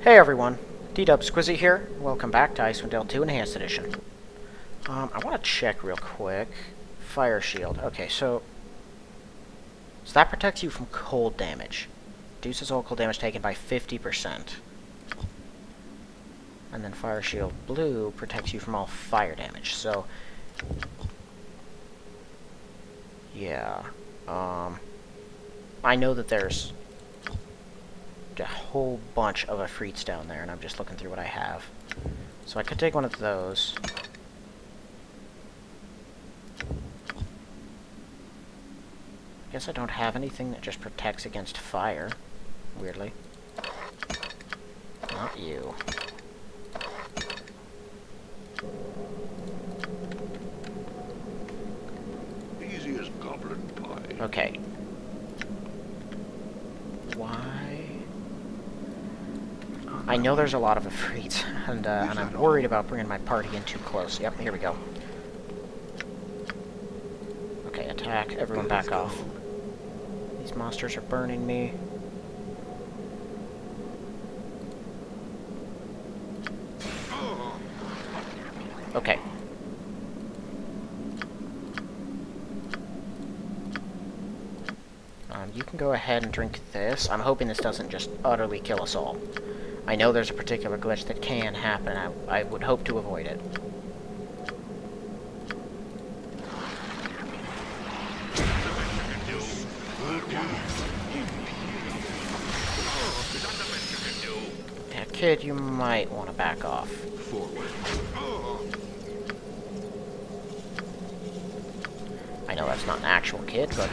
Hey everyone, D-Dub here. Welcome back to Icewind Dale 2 Enhanced Edition. I want to check real quick. Fire shield. Okay, so that protects you from cold damage. Reduces all cold damage taken by 50%. And then fire shield blue protects you from all fire damage. So yeah, I know that there's a whole bunch of Afrits down there, and I'm just looking through what I have. So I could take one of those. I guess I don't have anything that just protects against fire, weirdly. Not you. Easy as goblin pie. Okay. Why? I know there's a lot of Afrits, and I'm worried about bringing my party in too close. Yep, here we go. Okay, attack. Everyone back off. These monsters are burning me. Okay. You can go ahead and drink this. I'm hoping this doesn't just utterly kill us all. I know there's a particular glitch that can happen. I would hope to avoid it. Yeah, kid, you might want to back off. I know that's not an actual kid, but...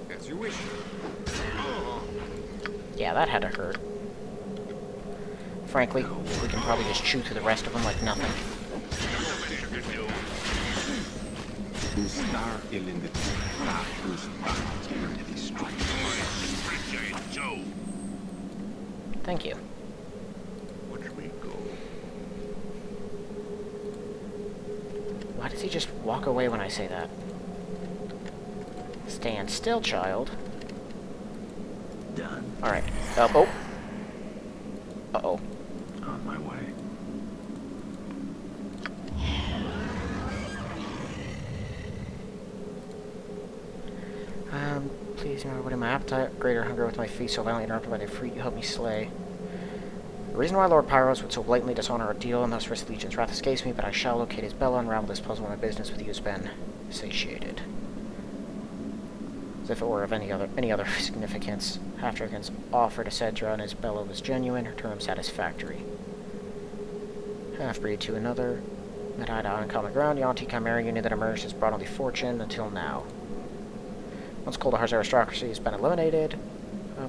As you wish. yeah, that had to hurt. Frankly, we can probably just chew through the rest of them like nothing. Thank you. Watch me go. Why does he just walk away when I say that? Stand still, child. Done. Alright. Oh. Uh-oh. On my way. Please, you know, what in my appetite, greater hunger with my feet so violently interrupted by the freak you help me slay. The reason why Lord Pyros would so blatantly dishonor our deal and thus risk Legion's wrath escapes me, but I shall locate his Bella and unravel this puzzle when my business with you has been satiated. As if it were of any other significance, Half-Dragon's offer to Cedra and his Bella was genuine, her term satisfactory. Half-breed to another, met eye to eye on common ground, the anti-chimera union that emerged has brought only fortune until now. Once Kuldahar's aristocracy has been eliminated,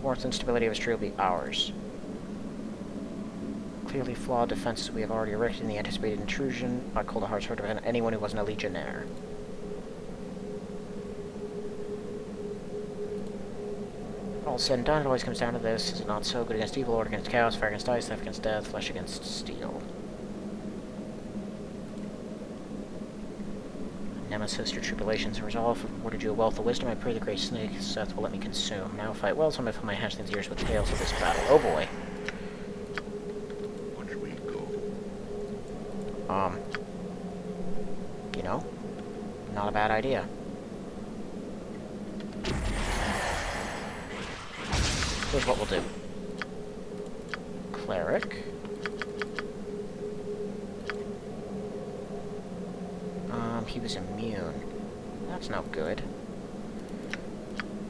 warmth and stability of his tree will be ours. Clearly flawed defenses we have already erected in the anticipated intrusion by Kuldahar's herd of anyone who wasn't a legionnaire. All said and done, it always comes down to this. Is it not so? Good against evil, order against chaos, fire against ice, life against death, flesh against steel. Nemesis, your tribulations and resolve awarded you a wealth of wisdom. I pray the great snake Seth will let me consume. Now fight well, so I may fill my hatchling's ears with tales of this battle. Oh boy. Watch me go. You know, not a bad idea. Here's what we'll do. Cleric. He was immune. That's no good.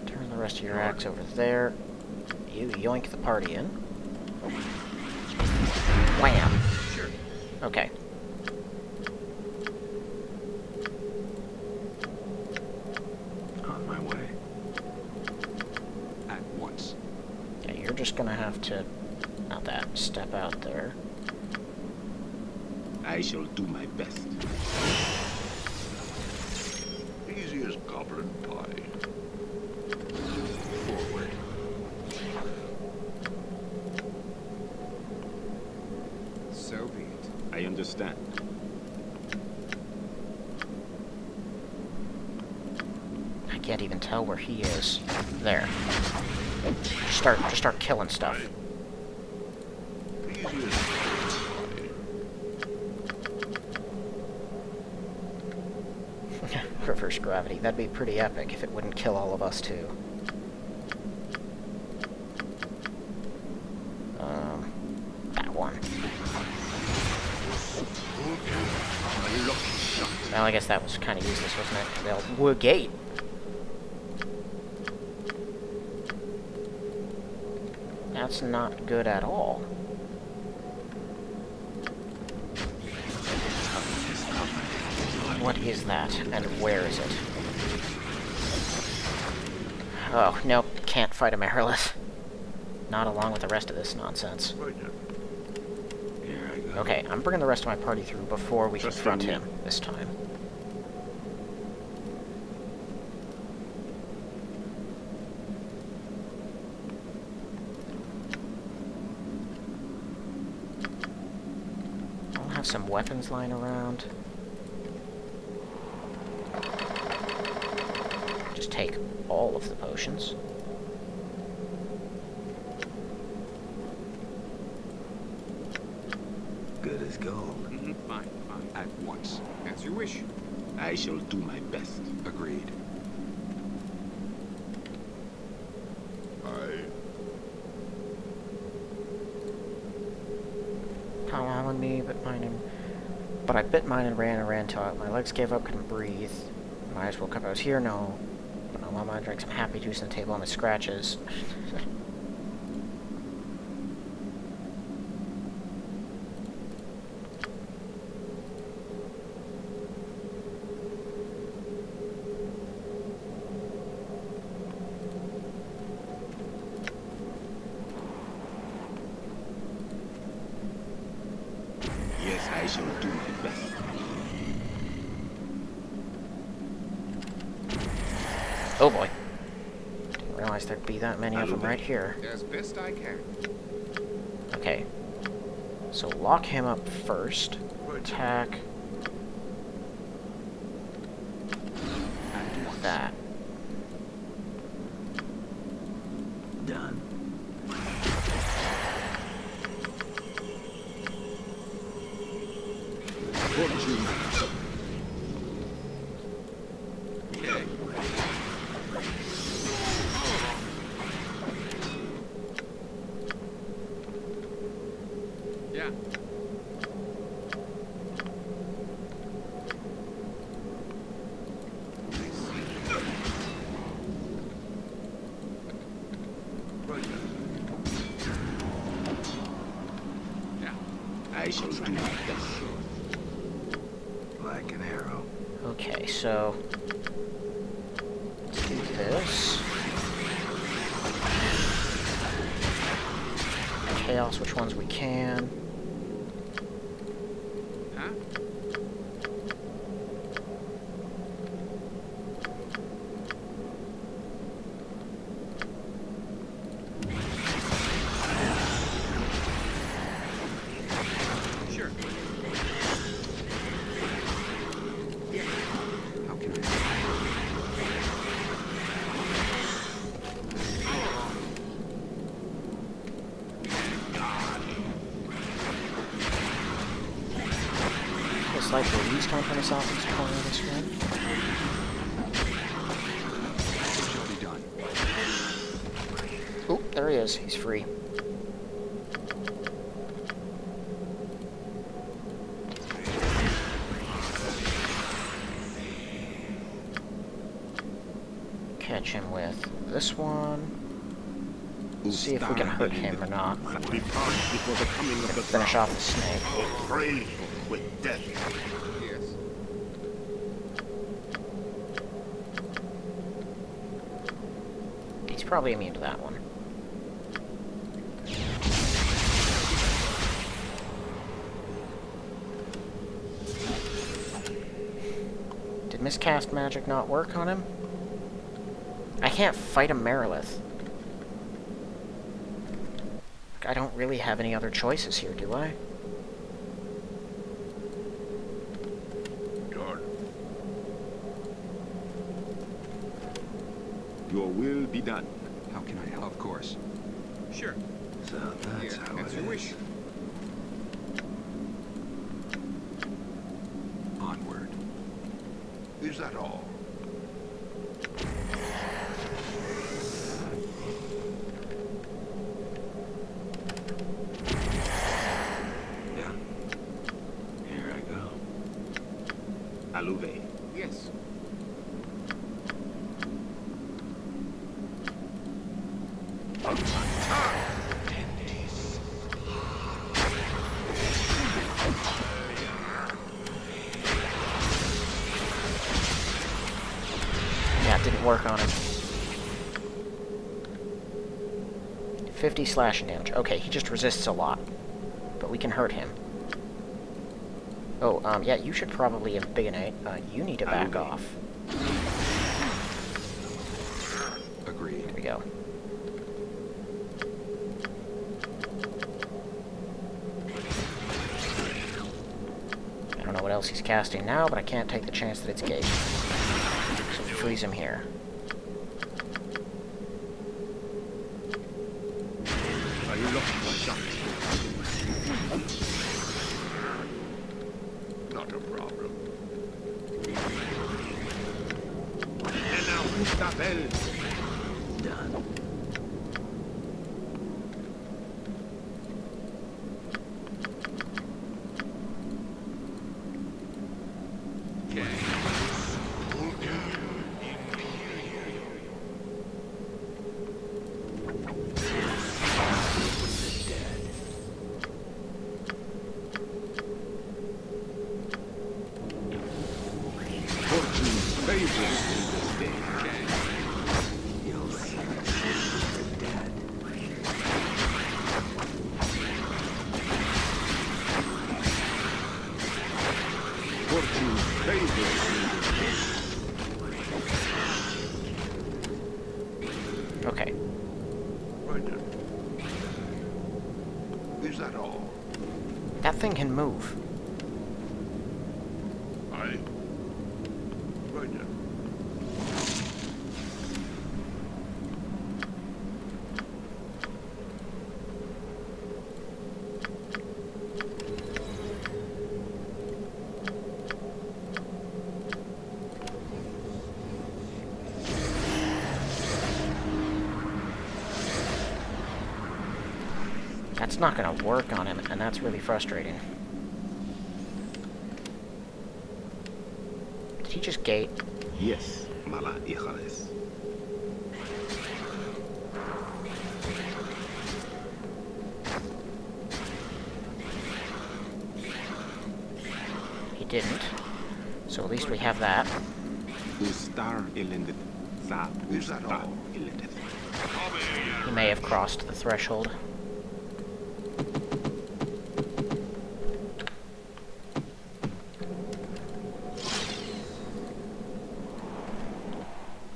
Turn the rest of your axe over there. You yoink the party in. Wham! Sure. Okay. On my way. At once. Yeah, you're just gonna have to... not that. Step out there. I shall do my best. Easy as goblin pie. Forward. So be it. I understand. can't even tell where he is. There. Just start killing stuff. Easy as goblin pie. Reverse gravity. That'd be pretty epic if it wouldn't kill all of us too. That one. Well, I guess that was kind of useless, wasn't it? Well, wood gate. That's not good at all. What is that, and where is it? Oh, nope, can't fight a Marilith. Not along with the rest of this nonsense. Right now. Here I go. Okay, I'm bringing the rest of my party through before we Trust confront in me. him this time. I'll have some weapons lying around. Just take all of the potions. Good as gold. Fine, fine. At once. As you wish. I shall do my best. Agreed. Aye. Allowing me, but I bit mine and ran till my legs gave up, couldn't breathe. My eyes woke up, I was here, no. But no, Mama drank some happy juice on the table and the scratches. Yes, I shall do my best. Oh boy. Didn't realize there'd be that many of them right here. As best I can. Okay. So lock him up first. Attack. Do that. Done. Fortune. Okay. Yeah. Right now. Yeah. I shall do my best. Like an arrow. Okay, so let's do this. Chaos, which ones we can. Huh? Sure. How can I? The slight breeze coming from the southeast corner of this room. It shall be done. Oop, there he is. He's free. Catch him with this one. See if we can hurt him or not. Must be passed before the coming of the Finish off the snake. Brave with death. Yes. He's probably immune to that one. Did miscast magic not work on him? I can't fight a Marilith. I don't really have any other choices here, do I? Guard. will be done. How can I help? Of course. Sure. So that's Yeah, how that's it your is. wish. Onward. Is that all? Yeah. Here I go. Aluve. Yes. Yeah, it didn't work on him. 50 slashing damage. Okay, he just resists a lot. But we can hurt him. Oh, yeah, you should probably embiggenate. You need to back off. Agreed. There we go. I don't know what else he's casting now, but I can't take the chance that it's Gage. So freeze him here. Are you looking for something? Not a problem. And now, Mustavel. Done. Fortune's favorite in this day. Fortune's favorite in this day. Okay. Right then. Is that all? That thing can move. Aye. Right then. That's not gonna work on him, and that's really frustrating. Did he just gate? Yes, Mala hijales. He didn't. So at least we have that. Ustar ilindit. Sa ustar ilindit. He may have crossed the threshold.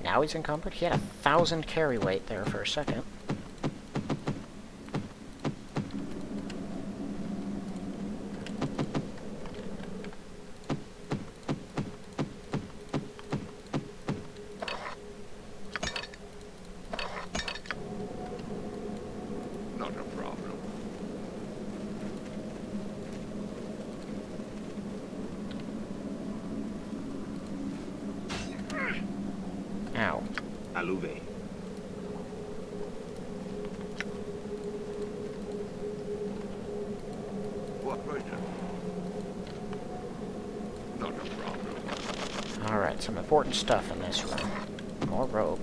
Now he's encumbered? He had 1,000 carry weight there for a second. Not a problem. Ow. Aluve. What right now? Not a problem. Alright, some important stuff in this room. More rope.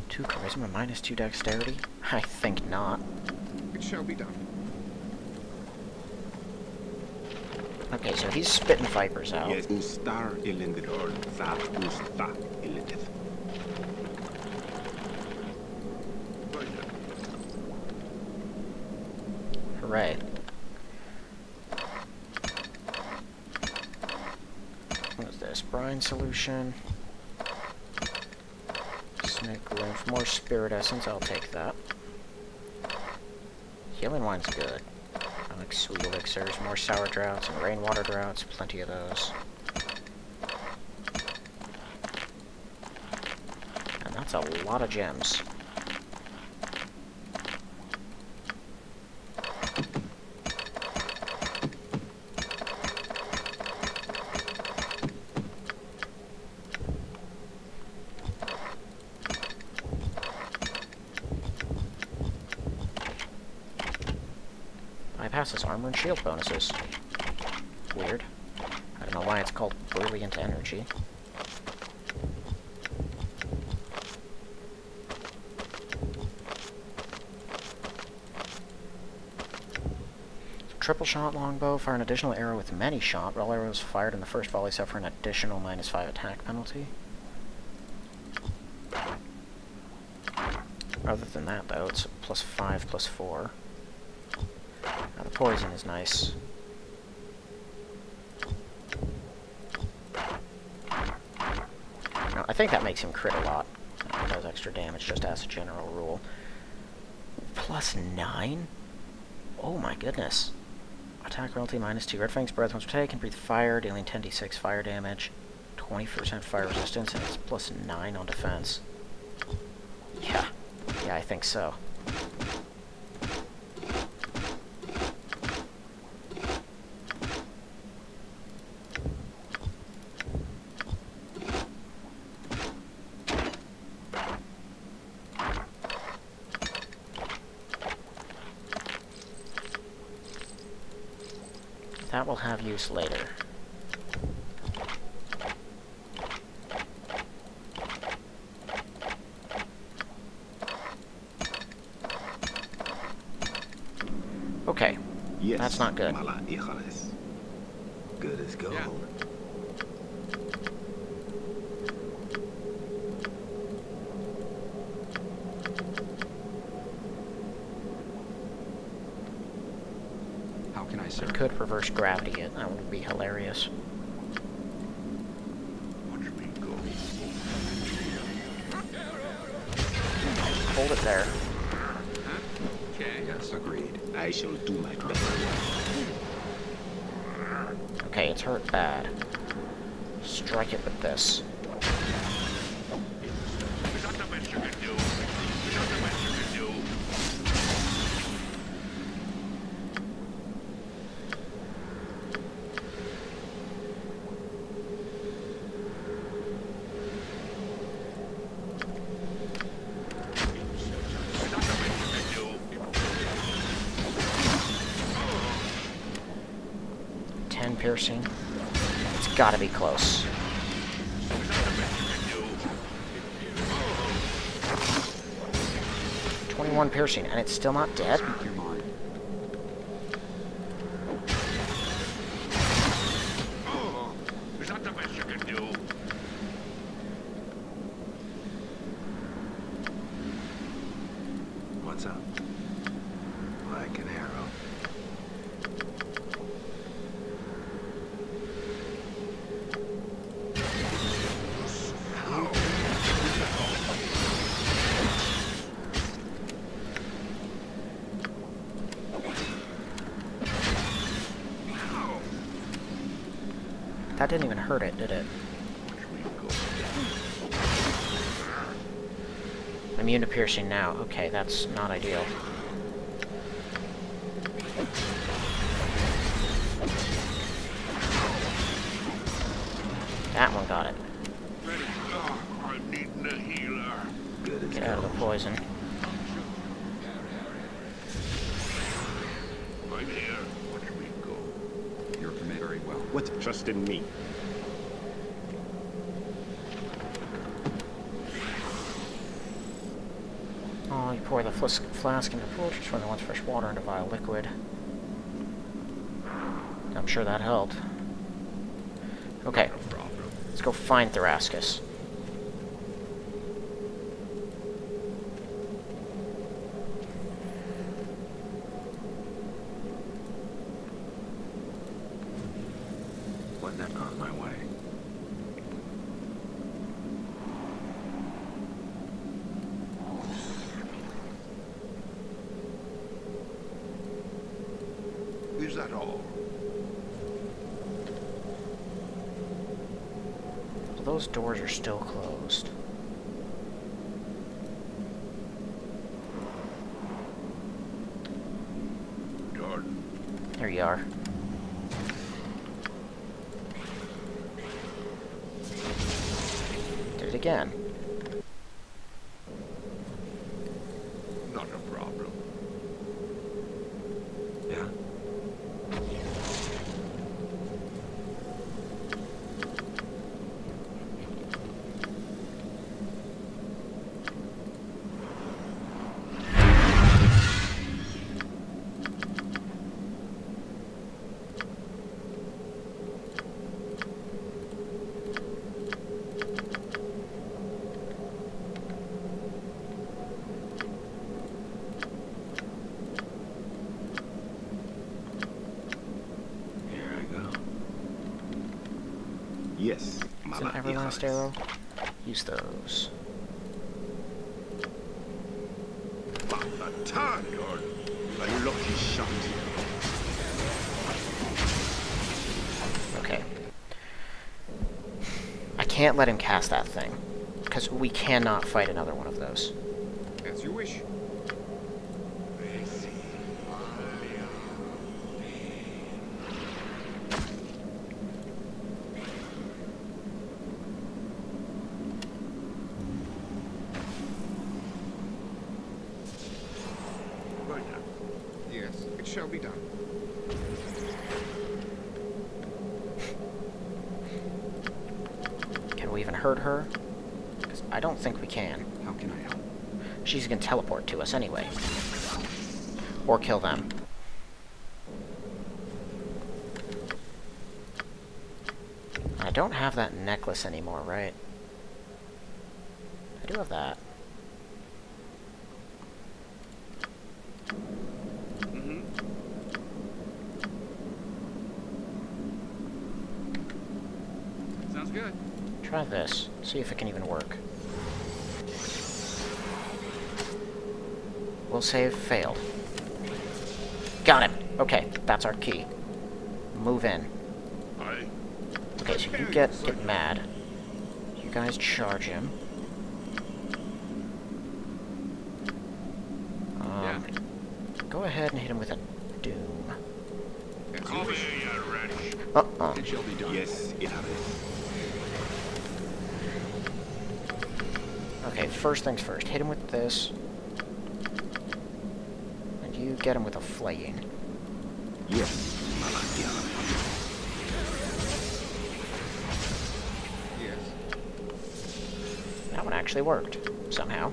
Two charisma, -2 dexterity? I think not. It shall be done. Okay, so he's spitting vipers out. Yes, ustar ilindit or sa usta ilindit. Right then. Hooray. this? Brine solution. Snake room for more spirit essence. I'll take that. Healing wine's good. I like sweet elixirs, more sour droughts and rainwater droughts. Plenty of those. And that's a lot of gems. Bypasses armor and shield bonuses. Weird. I don't know why it's called Brilliant Energy. Triple shot longbow, fire an additional arrow with many shot, but all arrows fired in the first volley suffer an additional -5 attack penalty. Other than that, though, it's +5, +4. Now, the poison is nice. Now, I think that makes him crit a lot. It does extra damage just as a general rule. +9? Oh my goodness. Attack penalty -2. Red Fang's breath once per take can breathe fire, dealing 10d6 fire damage, 20% fire resistance, and it's +9 on defense. Yeah. Yeah, I think so. That will have use later. Okay, Yes. that's not good. Mala híjoles. Good as gold. Yeah. How can I I serve? could reverse gravity it. That would be hilarious. Watch me go. Hold it there. Huh? Okay. Yes, agreed. I shall do my best. Okay, it's hurt bad. Strike it with this. Is that the best you can do? Is that the best you can do? Is that the best you can do? 10 piercing. It's gotta be close. Is that the best you can do? 21 piercing, and it's still not dead? Speak your mind. Is that the best you can do? What's up? Like an arrow. That didn't even hurt it, did it? Immune to piercing now. Okay, that's not ideal. That one got it. Ready? I'm needing a healer. Good as Get out of the poison. I'm here. Watch me go. You're familiar very well. What? Trust in me. Oh, you pour the flask into the pool, just run once fresh water into vile liquid. I'm sure that helped. Okay, let's go find Thoraskuss. Wasn't that on my way? at all. Well, those doors are still closed. Jordan, There you are. Did it again. not a problem. Yeah? Here I go. Yes, Is an Mama everlast hijas. arrow? Use those. Attack, Jordan. A lucky shot. Okay. I can't let him cast that thing, because we cannot fight another one of those. As you wish. Right now. Yes, it shall be done. Can we even hurt her? 'Cause I don't think we can. How can I help? She's gonna teleport to us anyway. Or kill them. I don't have that necklace anymore, right? I do have that. Mm-hmm. Sounds good. Try this. See if it can even work. Will save. Failed. Got him! Okay, that's our key. Move in. I Okay, so you get mad. You guys charge him. Yeah. Go ahead and hit him with a doom. As you come wish. here, you wretch. Uh-uh. It shall be done. Yes, it happens. Okay, first things first. Hit him with this. And you get him with a flaying. Yes, Mama hijas. Yes. That one actually worked. Somehow.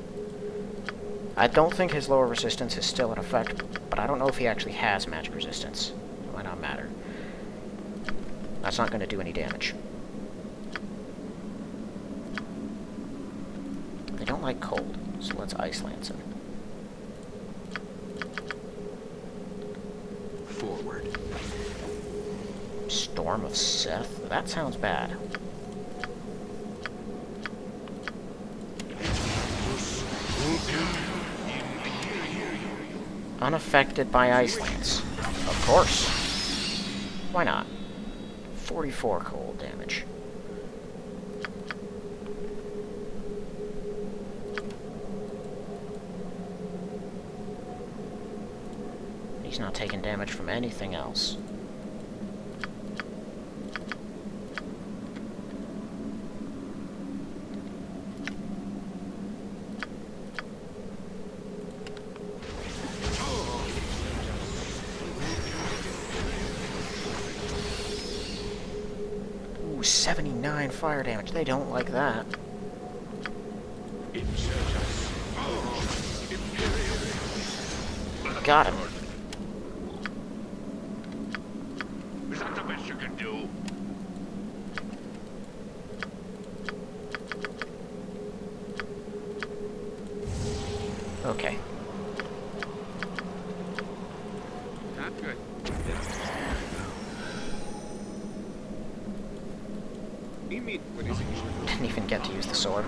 I don't think his lower resistance is still in effect, but I don't know if he actually has magic resistance. It might not matter. That's not going to do any damage. They don't like cold, so let's Ice Lance him. Forward. Storm of Seth? That sounds bad. Unaffected by Ice Lance. Of course. Why not? 44 cold damage. He's not taking damage from anything else. Ooh, 79 fire damage. They don't like that. Got him. Is that the best you can do? Okay. Not good. Immediate. What is it? Didn't even get to use the sword.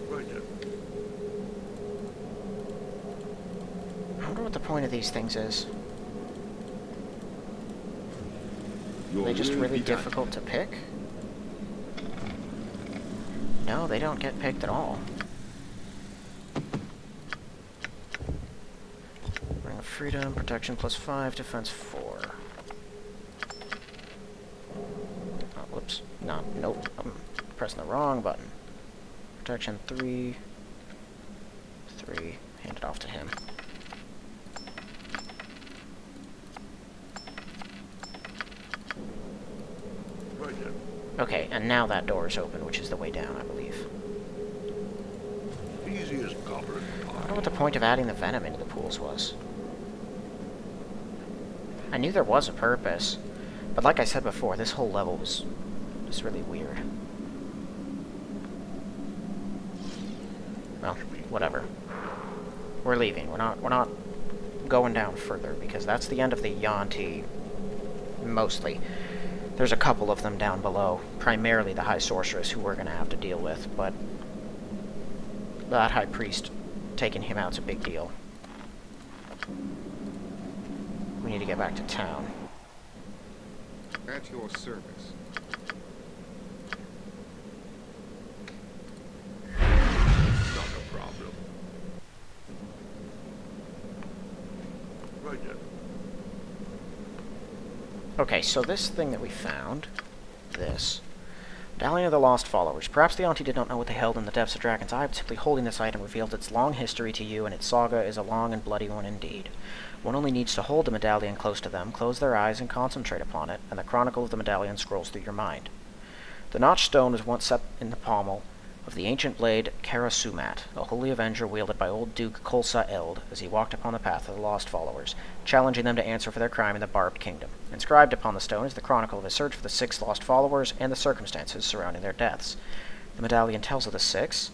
Right now. what the point of these things is. Are Your they just will really be done. difficult to pick? No, they don't get picked at all. Ring of Freedom, Protection +5, Defense 4. Oh, whoops. No, nope. I'm pressing the wrong button. Protection 3. 3. Hand it off to him. Roger. Okay, and now that door is open, which is the way down, I believe. Easy as gobbling I pie. don't know what the point of adding the venom into the pools was. I knew there was a purpose, but like I said before, this whole level was just really weird. Well, whatever. We're leaving. We're not going down further, because that's the end of the Yuan-Ti, mostly. There's a couple of them down below, primarily the High Sorceress, who we're going to have to deal with, but that High Priest, taking him out's a big deal. We need to get back to town. At your service. Not a problem. Roger. Okay, so this thing that we found, this, Medallion of the Lost Followers. Perhaps the Auntie did not know what they held in the depths of Dragon's Eye, but simply holding this item revealed its long history to you, and its saga is a long and bloody one indeed. One only needs to hold the medallion close to them, close their eyes, and concentrate upon it, and the chronicle of the medallion scrolls through your mind. The notched stone was once set in the pommel of the ancient blade Karasumat, a holy avenger wielded by old Duke Kolsa Eld, as he walked upon the path of the Lost Followers, challenging them to answer for their crime in the Barbed Kingdom. Inscribed upon the stone is the chronicle of his search for the 6 lost followers and the circumstances surrounding their deaths. The medallion tells of the 6.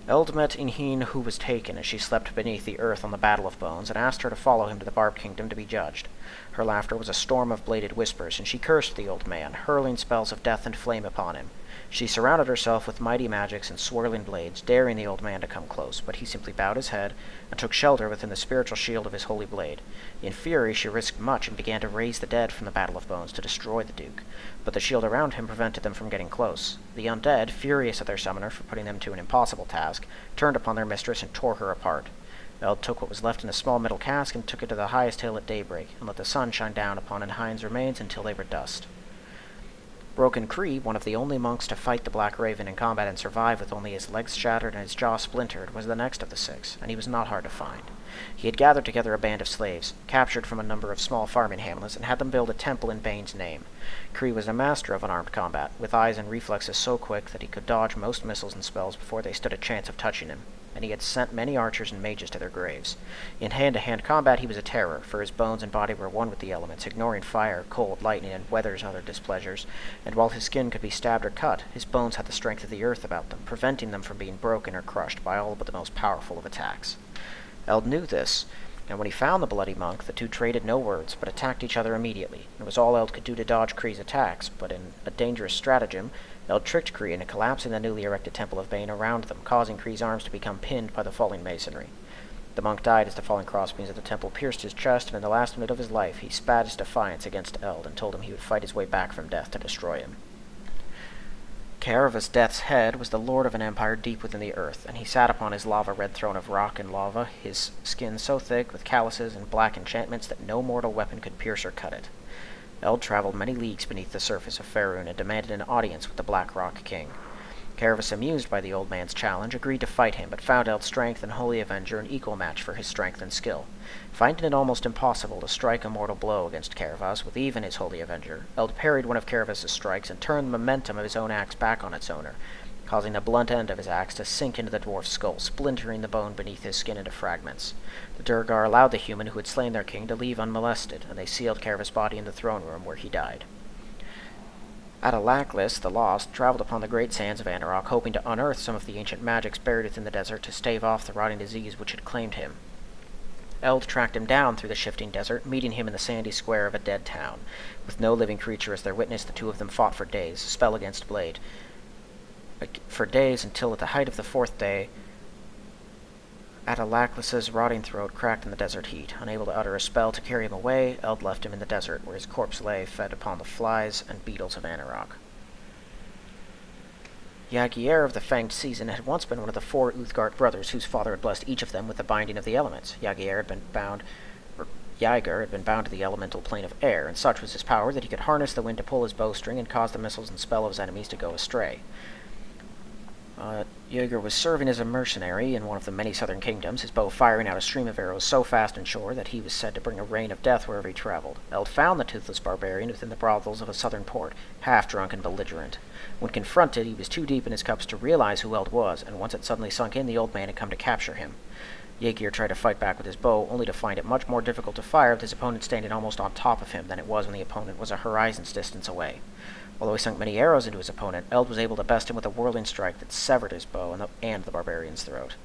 Eld met Inheen, who was taken as she slept beneath the earth on the Battle of Bones, and asked her to follow him to the Barbed Kingdom to be judged. Her laughter was a storm of bladed whispers, and she cursed the old man, hurling spells of death and flame upon him. She surrounded herself with mighty magics and swirling blades, daring the old man to come close, but he simply bowed his head and took shelter within the spiritual shield of his holy blade. In fury, she risked much and began to raise the dead from the Battle of Bones to destroy the Duke, but the shield around him prevented them from getting close. The undead, furious at their summoner for putting them to an impossible task, turned upon their mistress and tore her apart. Eld took what was left in a small metal cask and took it to the highest hill at daybreak, and let the sun shine down upon Inhine's remains until they were dust. Broken Cree, one of the only monks to fight the Black Raven in combat and survive with only his legs shattered and his jaw splintered, was the next of the 6, and he was not hard to find. He had gathered together a band of slaves, captured from a number of small farming hamlets, and had them build a temple in Bane's name. Cree was a master of unarmed combat, with eyes and reflexes so quick that he could dodge most missiles and spells before they stood a chance of touching him, and he had sent many archers and mages to their graves. In hand-to-hand combat he was a terror, for his bones and body were one with the elements, ignoring fire, cold, lightning, and weather's other displeasures, and while his skin could be stabbed or cut, his bones had the strength of the earth about them, preventing them from being broken or crushed by all but the most powerful of attacks. Eld knew this, and when he found the bloody monk, the two traded no words, but attacked each other immediately. It was all Eld could do to dodge Kree's attacks, but in a dangerous stratagem, Eld tricked Kree into collapsing the newly erected Temple of Bane around them, causing Kree's arms to become pinned by the falling masonry. The monk died as the falling crossbeams of the temple pierced his chest, and in the last minute of his life he spat his defiance against Eld and told him he would fight his way back from death to destroy him. Caerva's Death's Head was the lord of an empire deep within the earth, and he sat upon his lava-red throne of rock and lava, his skin so thick with calluses and black enchantments that no mortal weapon could pierce or cut it. Eld traveled many leagues beneath the surface of Faerun and demanded an audience with the Black Rock King. Caervas, amused by the old man's challenge, agreed to fight him, but found Eld's strength and Holy Avenger an equal match for his strength and skill. Finding it almost impossible to strike a mortal blow against Caervas with even his Holy Avenger, Eld parried one of Caervas' strikes and turned the momentum of his own axe back on its owner, causing the blunt end of his axe to sink into the dwarf's skull, splintering the bone beneath his skin into fragments. The Durgar allowed the human who had slain their king to leave unmolested, and they sealed Caervas' body in the throne room where he died. Atalaklis, the Lost, traveled upon the great sands of Anarok, hoping to unearth some of the ancient magics buried within the desert to stave off the rotting disease which had claimed him. Eld tracked him down through the shifting desert, meeting him in the sandy square of a dead town. With no living creature as their witness, the two of them fought for days, spell against blade. For days until at the height of the 4th day, Atalaklus's rotting throat cracked in the desert heat. Unable to utter a spell to carry him away, Eld left him in the desert, where his corpse lay, fed upon the flies and beetles of Anarok. Yagier of the Fanged Season had once been one of the 4 Uthgard brothers whose father had blessed each of them with the binding of the elements. Yagier had been bound to the elemental plane of air, and such was his power that he could harness the wind to pull his bowstring and cause the missiles and spell of his enemies to go astray. Jaeger was serving as a mercenary in one of the many southern kingdoms, his bow firing out a stream of arrows so fast and sure that he was said to bring a rain of death wherever he traveled. Eld found the toothless barbarian within the brothels of a southern port, half-drunk and belligerent. When confronted, he was too deep in his cups to realize who Eld was, and once it suddenly sunk in, the old man had come to capture him. Jaeger tried to fight back with his bow, only to find it much more difficult to fire with his opponent standing almost on top of him than it was when the opponent was a horizon's distance away. Although he sunk many arrows into his opponent, Eld was able to best him with a whirling strike that severed his bow and the barbarian's throat.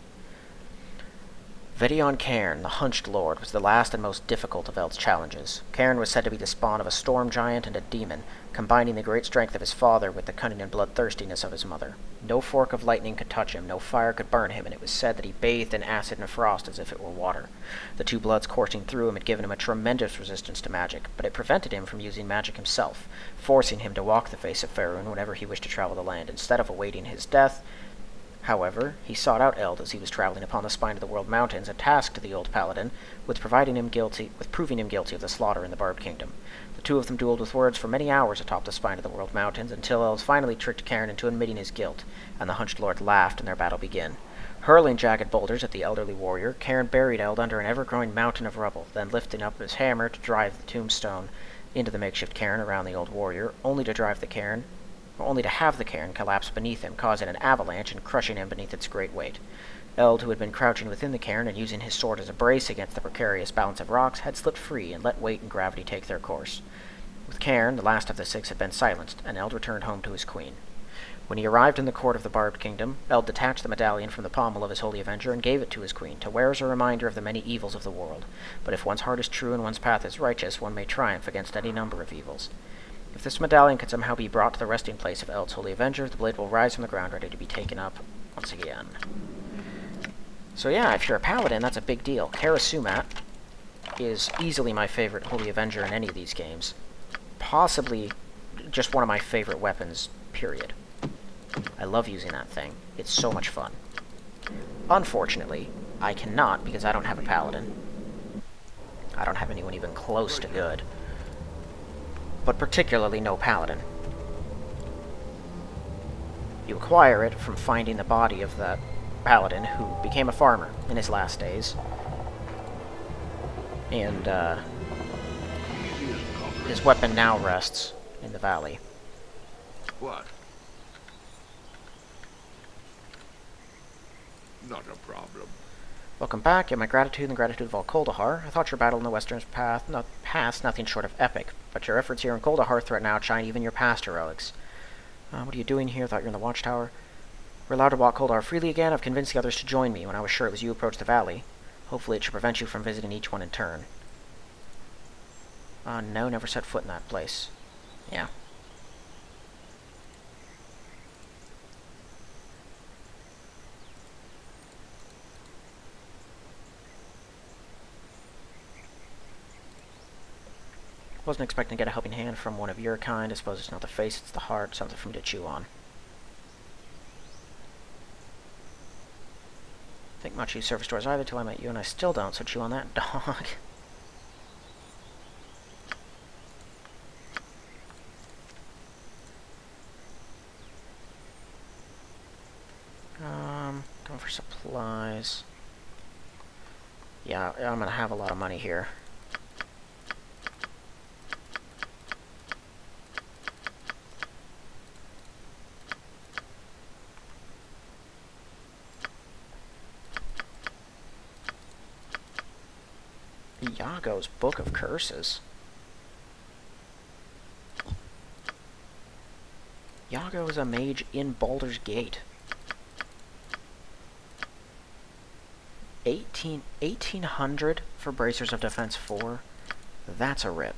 Vedion Cairn, the Hunched Lord, was the last and most difficult of Eld's challenges. Cairn was said to be the spawn of a storm giant and a demon, combining the great strength of his father with the cunning and bloodthirstiness of his mother. No fork of lightning could touch him, no fire could burn him, and it was said that he bathed in acid and frost as if it were water. The 2 bloods coursing through him had given him a tremendous resistance to magic, but it prevented him from using magic himself, forcing him to walk the face of Faerun whenever he wished to travel the land, instead of awaiting his death. However, he sought out Eld as he was traveling upon the spine of the World Mountains and tasked the old paladin with proving him guilty of the slaughter in the Barbed Kingdom. The 2 of them dueled with words for many hours atop the spine of the World Mountains, until Eld finally tricked Cairn into admitting his guilt, and the Hunched Lord laughed and their battle began. Hurling jagged boulders at the elderly warrior, Cairn buried Eld under an ever-growing mountain of rubble, then lifting up his hammer to drive the tombstone into the makeshift cairn around the old warrior, only to have the cairn collapse beneath him, causing an avalanche and crushing him beneath its great weight. Eld, who had been crouching within the cairn and using his sword as a brace against the precarious balance of rocks, had slipped free and let weight and gravity take their course. With Cairn, the last of the 6 had been silenced, and Eld returned home to his queen. When he arrived in the court of the Barbed Kingdom, Eld detached the medallion from the pommel of his holy avenger and gave it to his queen, to wear as a reminder of the many evils of the world. But if one's heart is true and one's path is righteous, one may triumph against any number of evils. If this medallion could somehow be brought to the resting place of Eld's holy avenger, the blade will rise from the ground ready to be taken up once again. So yeah, if you're a paladin, that's a big deal. Karasumat is easily my favorite holy avenger in any of these games. Possibly just one of my favorite weapons, period. I love using that thing. It's so much fun. Unfortunately, I cannot because I don't have a paladin. I don't have anyone even close to good. But particularly no paladin. You acquire it from finding the body of that paladin who became a farmer in his last days. And, his weapon now rests in the valley. What? Not a problem. Welcome back. You have my gratitude and the gratitude of all Kuldahar. I thought your battle in the Western past nothing short of epic, but your efforts here in Kuldahar threaten to outshine even your past heroics. What are you doing here? Thought you were in the Watchtower. We're allowed to walk Kuldahar freely again. I've convinced the others to join me when I was sure it was you who approached the valley. Hopefully it should prevent you from visiting each one in turn. No, never set foot in that place. Yeah. Wasn't expecting to get a helping hand from one of your kind. I suppose it's not the face, it's the heart. Something for me to chew on. Think much use service doors either till I met you, and I still don't, so chew on that, dog. Going for supplies. Yeah, I'm gonna have a lot of money here. Iago's Book of Curses. Iago is a mage in Baldur's Gate. 1800 for Bracers of Defense 4. That's a rip.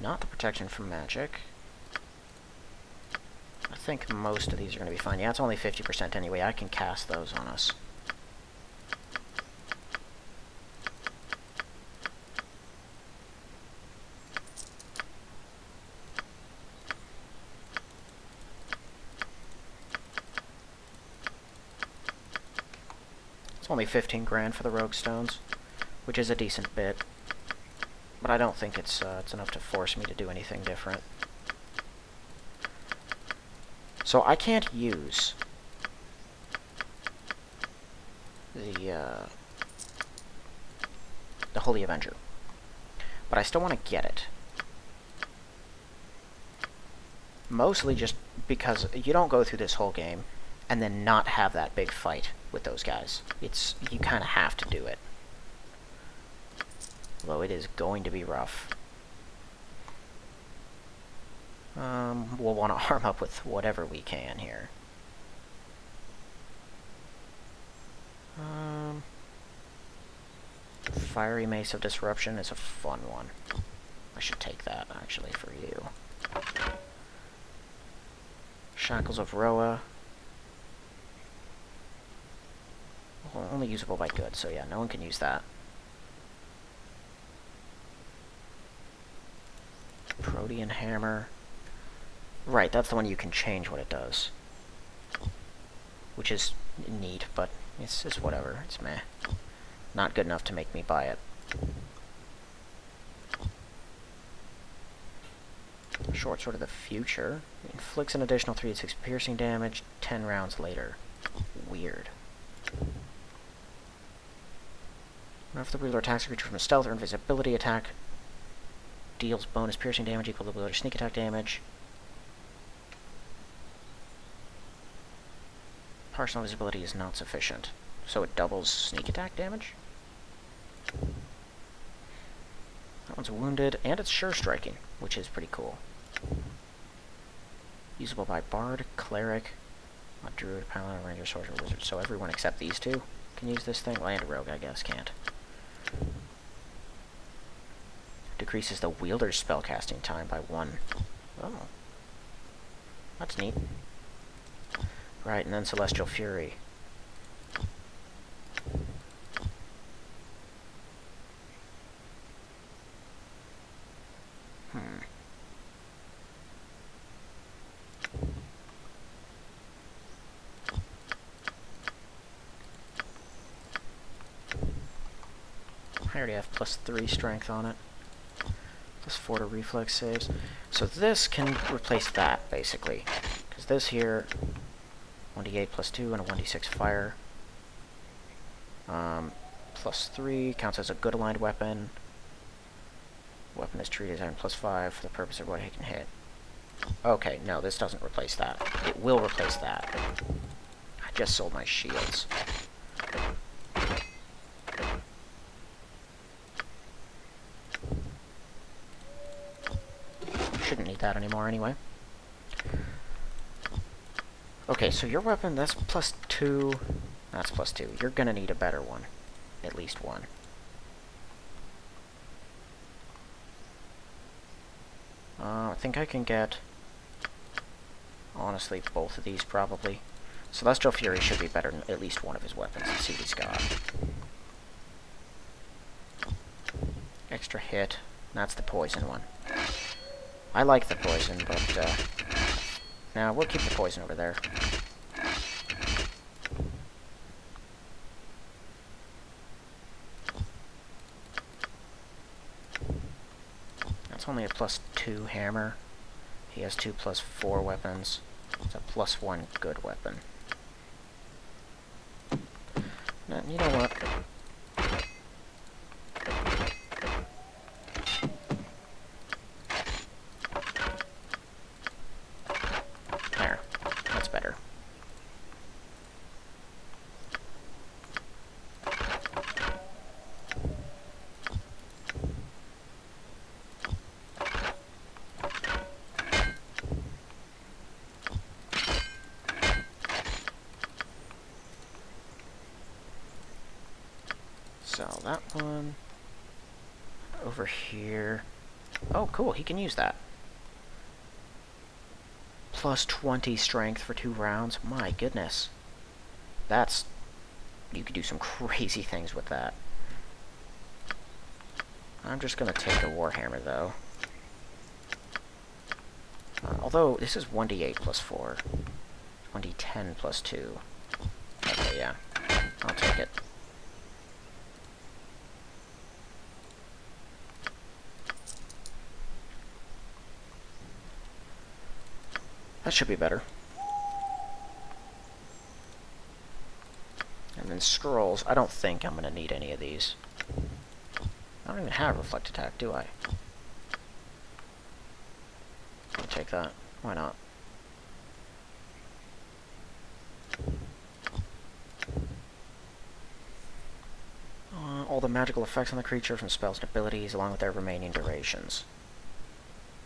not the protection from magic. I think most of these are going to be fine. Yeah, it's only 50% anyway. I can cast those on us. It's only 15 grand for the rogue stones, which is a decent bit. But I don't think it's enough to force me to do anything different. So I can't use the Holy Avenger, but I still want to get it. Mostly just because you don't go through this whole game and then not have that big fight with those guys. You kind of have to do it. Although it is going to be rough. We'll want to arm up with whatever we can here. Fiery Mace of Disruption is a fun one. I should take that, actually, for you. Shackles of Roa. Well, only usable by good, so yeah, no one can use that. Protean Hammer. Right, that's the one you can change what it does. Which is neat, but it's whatever. It's meh. Not good enough to make me buy it. Short Sword of the Future. Inflicts an additional 3d6 piercing damage 10 rounds later. Weird. If the wielder attacks a creature from a stealth or invisibility attack, deals bonus piercing damage equal to the wielder's sneak attack damage. Partial invisibility is not sufficient, so it doubles sneak attack damage. That one's wounded, and it's sure striking, which is pretty cool. Usable by Bard, Cleric, a Druid, Paladin, Ranger, Sorcerer, Wizard. So everyone except these two can use this thing. Well, and a Rogue, I guess, can't. Decreases the wielder's spellcasting time by 1. Oh. That's neat. Right, and then Celestial Fury. I already have +3 strength on it. +4 to reflex saves. So this can replace that, basically. Because this here, 1d8 +2 and a 1d6 fire. +3 counts as a good aligned weapon. Weapon is treated as iron +5 for the purpose of what it can hit. Okay, no, this doesn't replace that. It will replace that. I just sold my shields. Shouldn't need that anymore anyway. Okay, so your weapon, that's +2. That's +2. You're gonna need a better one. At least one. I think I can get, honestly, both of these probably. Celestial Fury should be better than at least one of his weapons. Let's see what he's got. Extra hit. That's the poison one. I like the poison, but, now we'll keep the poison over there. That's only a +2 hammer. He has 2 +4 weapons. It's a +1 good weapon. Now, you know what? There. That's better. So that one over here. Oh, cool, he can use that. Plus 20 strength for 2 rounds. My goodness. That's... You could do some crazy things with that. I'm just gonna take a Warhammer, though. Although, this is 1d8 plus 4. 1d10 plus 2. Okay, yeah. I'll take it. That should be better. And then scrolls. I don't think I'm going to need any of these. I don't even have reflect attack, do I? I'll take that. Why not? All the magical effects on the creature from spells and abilities, along with their remaining durations.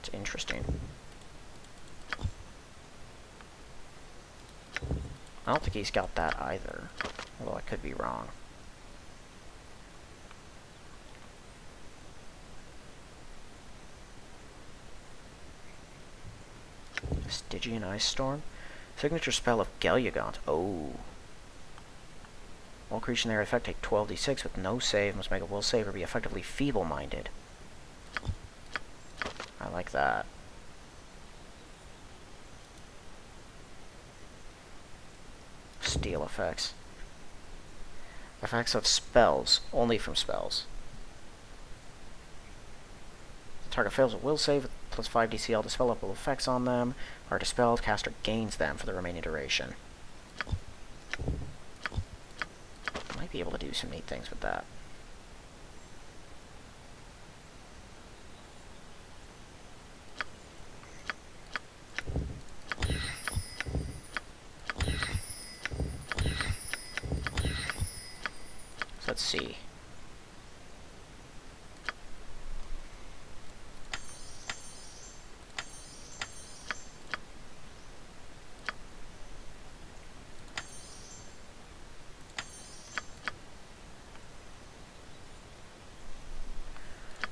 It's interesting. I don't think he's got that either, although I could be wrong. Stygian Ice Storm? Signature spell of Gelugaunt. Oh. All creatures in their effect take 12d6 with no save, must make a will save or be effectively feeble-minded. I like that. Steel effects. Effects of spells. Only from spells. The target fails a will save with plus 5 DC. All dispellable effects on them are dispelled. Caster gains them for the remaining duration. Might be able to do some neat things with that. Let's see.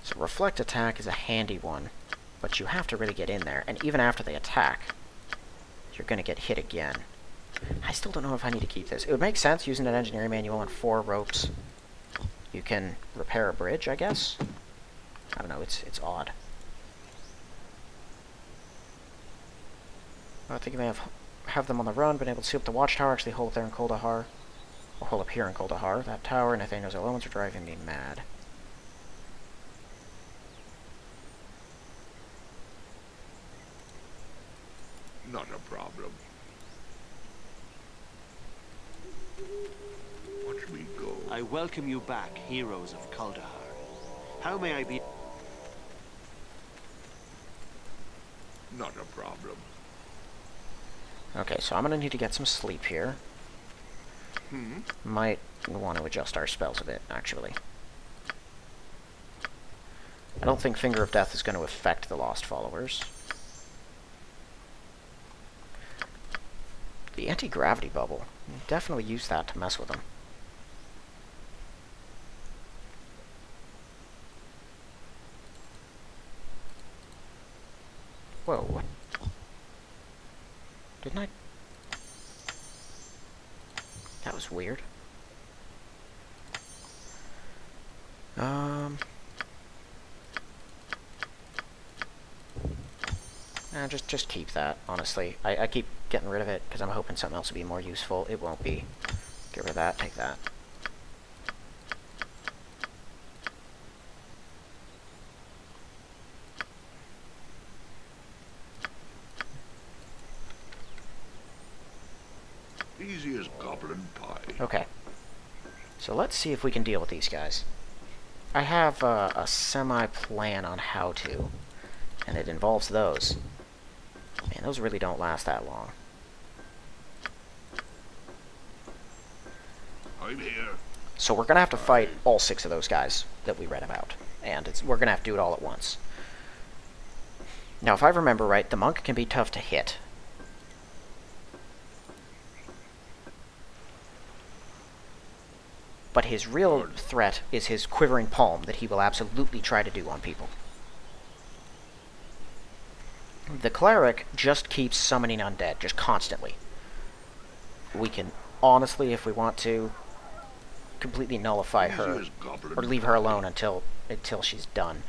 So reflect attack is a handy one, but you have to really get in there, and even after they attack, you're going to get hit again. I still don't know if I need to keep this. It would make sense using an engineering manual and 4 ropes. You can repair a bridge, I guess? I don't know, it's odd. I think they have them on the run, been able to seal up the watchtower, actually hold up there in Kuldahar. Or hold up here in Kuldahar. That tower and Nathaniel's elements are driving me mad. Not a problem. Watch me go. I welcome you back, heroes of Kuldahar. How may I be? Not a problem. Okay, so I'm gonna need to get some sleep here. Might want to adjust our spells a bit, actually. I don't think Finger of Death is going to affect the Lost Followers. The anti-gravity bubble. Definitely use that to mess with them. Whoa, what? Didn't I? That was weird. Just keep that, honestly. I keep getting rid of it because I'm hoping something else will be more useful. It won't be. Get rid of that, take that. Easy as goblin pie. Okay. So let's see if we can deal with these guys. I have a semi-plan on how to, and it involves those. Man, those really don't last that long. I'm here. So we're going to have to fight all 6 of those guys that we read about, and we're going to have to do it all at once. Now, if I remember right, the monk can be tough to hit. But his real threat is his quivering palm that he will absolutely try to do on people. The cleric just keeps summoning undead, just constantly. We can, honestly, if we want to, completely nullify her, or leave her alone until she's done.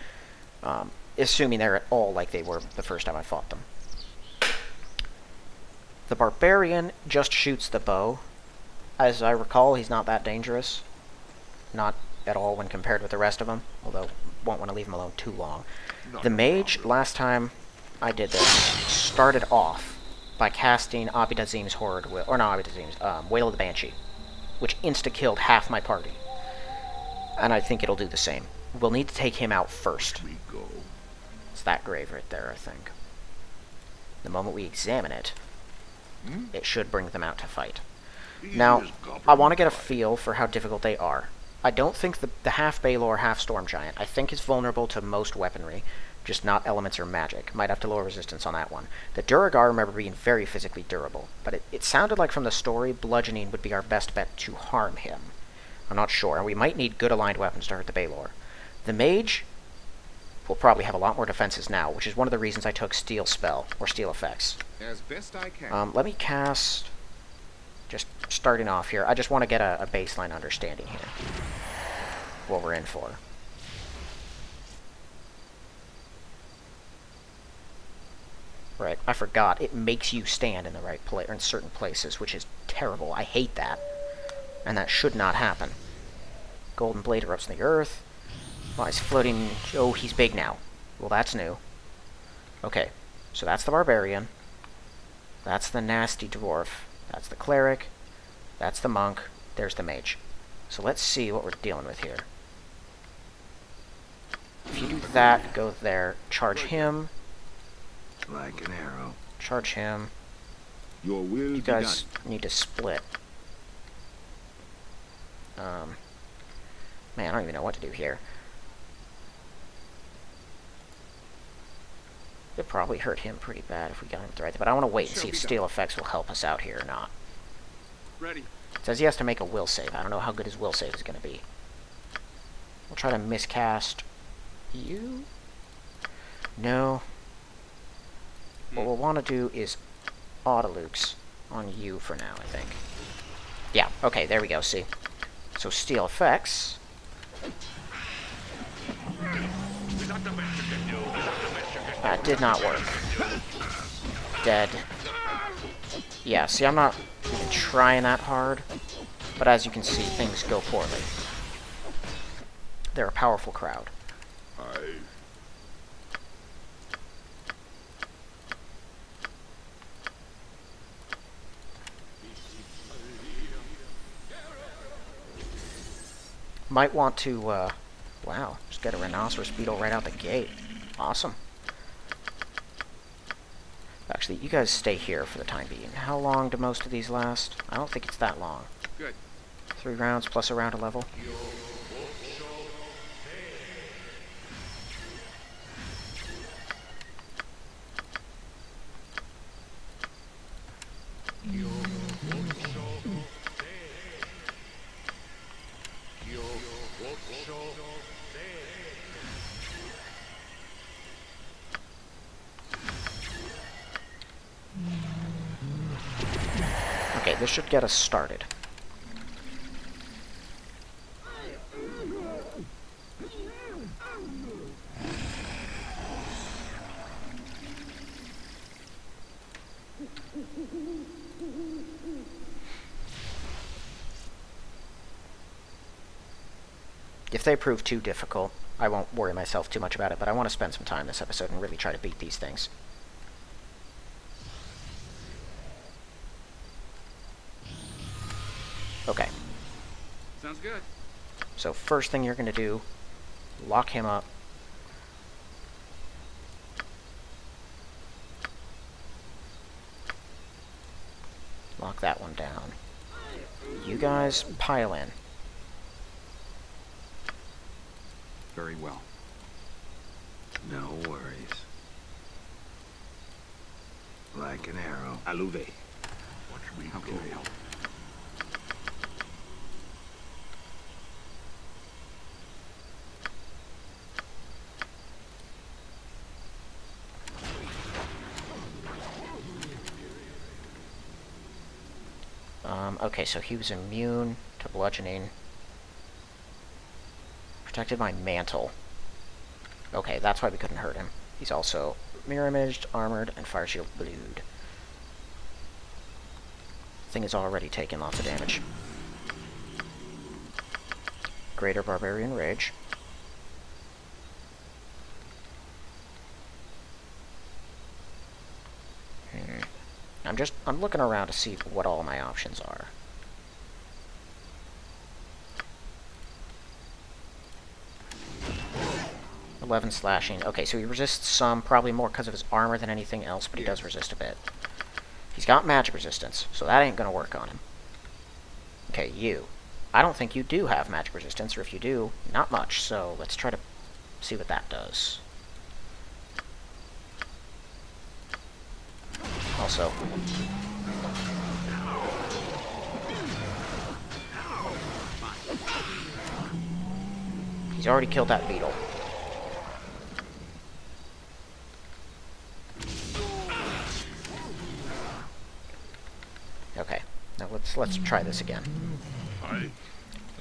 Assuming they're at all like they were the first time I fought them. The barbarian just shoots the bow. As I recall, he's not that dangerous. Not at all when compared with the rest of them, although won't want to leave him alone too long. The mage, last time I did this, started off by casting Abidazim's Horrid Will, or not Abidazim's, Wail of the Banshee, which insta-killed half my party. And I think it'll do the same. We'll need to take him out first. It's that grave right there, I think. The moment we examine it, it should bring them out to fight. Now, I want to get a feel for how difficult they are. I don't think the half Baelor, half Storm Giant, I think is vulnerable to most weaponry, just not elements or magic. Might have to lower resistance on that one. The Duragar I remember being very physically durable, but it sounded like from the story, bludgeoning would be our best bet to harm him. I'm not sure, and we might need good aligned weapons to hurt the Baelor. The Mage will probably have a lot more defenses now, which is one of the reasons I took Steel Spell, or Steel Effects. As best I can. Let me cast... Just starting off here, I just want to get a baseline understanding here. What we're in for. Right, I forgot. It makes you stand in the right place, or in certain places, which is terrible. I hate that. And that should not happen. Golden Blade erupts in the earth. Oh, he's floating. Oh, he's big now. Well, that's new. Okay, so that's the Barbarian. That's the Nasty Dwarf. That's the Cleric. That's the Monk. There's the Mage. So let's see what we're dealing with here. If you do that, go there. Charge him. Like an arrow. Charge him. Your will You be guys done. need to split. Man, I don't even know what to do here. It'd probably hurt him pretty bad if we got him at the right thing, but I want to wait and see if Steel Effects will help us out here or not. Ready. It says he has to make a will save. I don't know how good his will save is going to be. We'll try to miscast you. No. What we'll want to do is Autolukes on you for now, I think. Yeah, okay, there we go, see. So Steel Effects. That did not work. Dead. Yeah, see, I'm not even trying that hard, but as you can see, things go poorly. They're a powerful crowd. Might want to, wow, just get a Rhinoceros Beetle right out the gate. Awesome. Actually, you guys stay here for the time being. How long do most of these last? I don't think it's that long. Good. 3 rounds plus a round a level. Okay, this should get us started. If they prove too difficult, I won't worry myself too much about it, but I want to spend some time this episode and really try to beat these things. Okay. Sounds good. So first thing you're going to do, lock him up. Lock that one down. You guys pile in. Very well. No worries. Like an arrow. Alluve. How can I help? Okay, so he was immune to bludgeoning. Protected by mantle. Okay, that's why we couldn't hurt him. He's also mirror imaged, armored, and fire shield blued. Thing is already taking lots of damage. Greater Barbarian Rage. I'm looking around to see what all my options are. (11) slashing. Okay, so he resists some, probably more because of his armor than anything else, but he does resist a bit. He's got magic resistance, so that ain't gonna work on him. Okay, you. I don't think you do have magic resistance, or if you do, not much, so let's try to see what that does. Also, he's already killed that beetle. Okay, now let's try this again.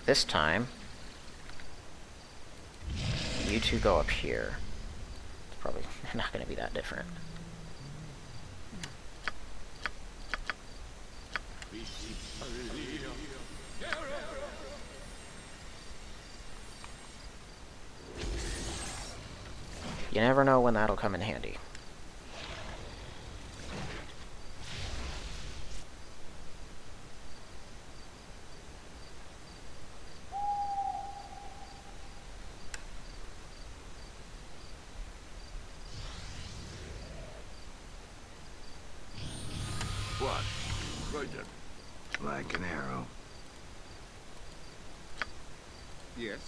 This time, you two go up here. It's probably not going to be that different. You never know when that'll come in handy. What? Right there. Like an arrow. Yes.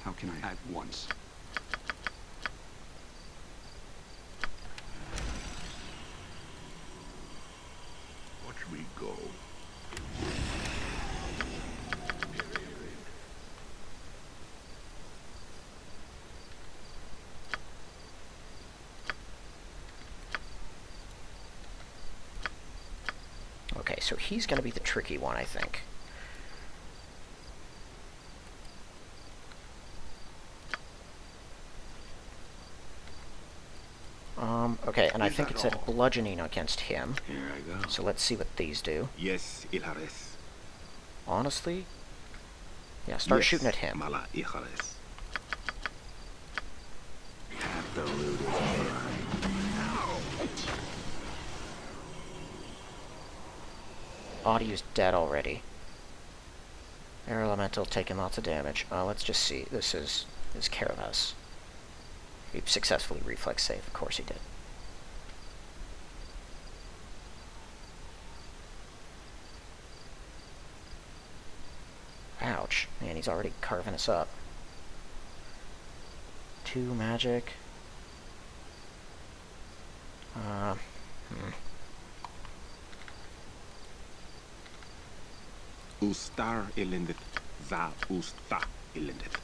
How can I? At once. Watch me go. Okay, so he's going to be the tricky one, I think. Okay, and I think it said bludgeoning against him. Here I go. So let's see what these do. Yes, Ilhares. Honestly? Yeah, start shooting at him. Mala Ihares. Half the loot is mine. Audio's dead already. Air Elemental taking lots of damage. Let's just see. This is Caravas. He successfully reflex save. Of course he did. Ouch. Man, he's already carving us up. 2 magic. Ustar elendet. Za usta elendet.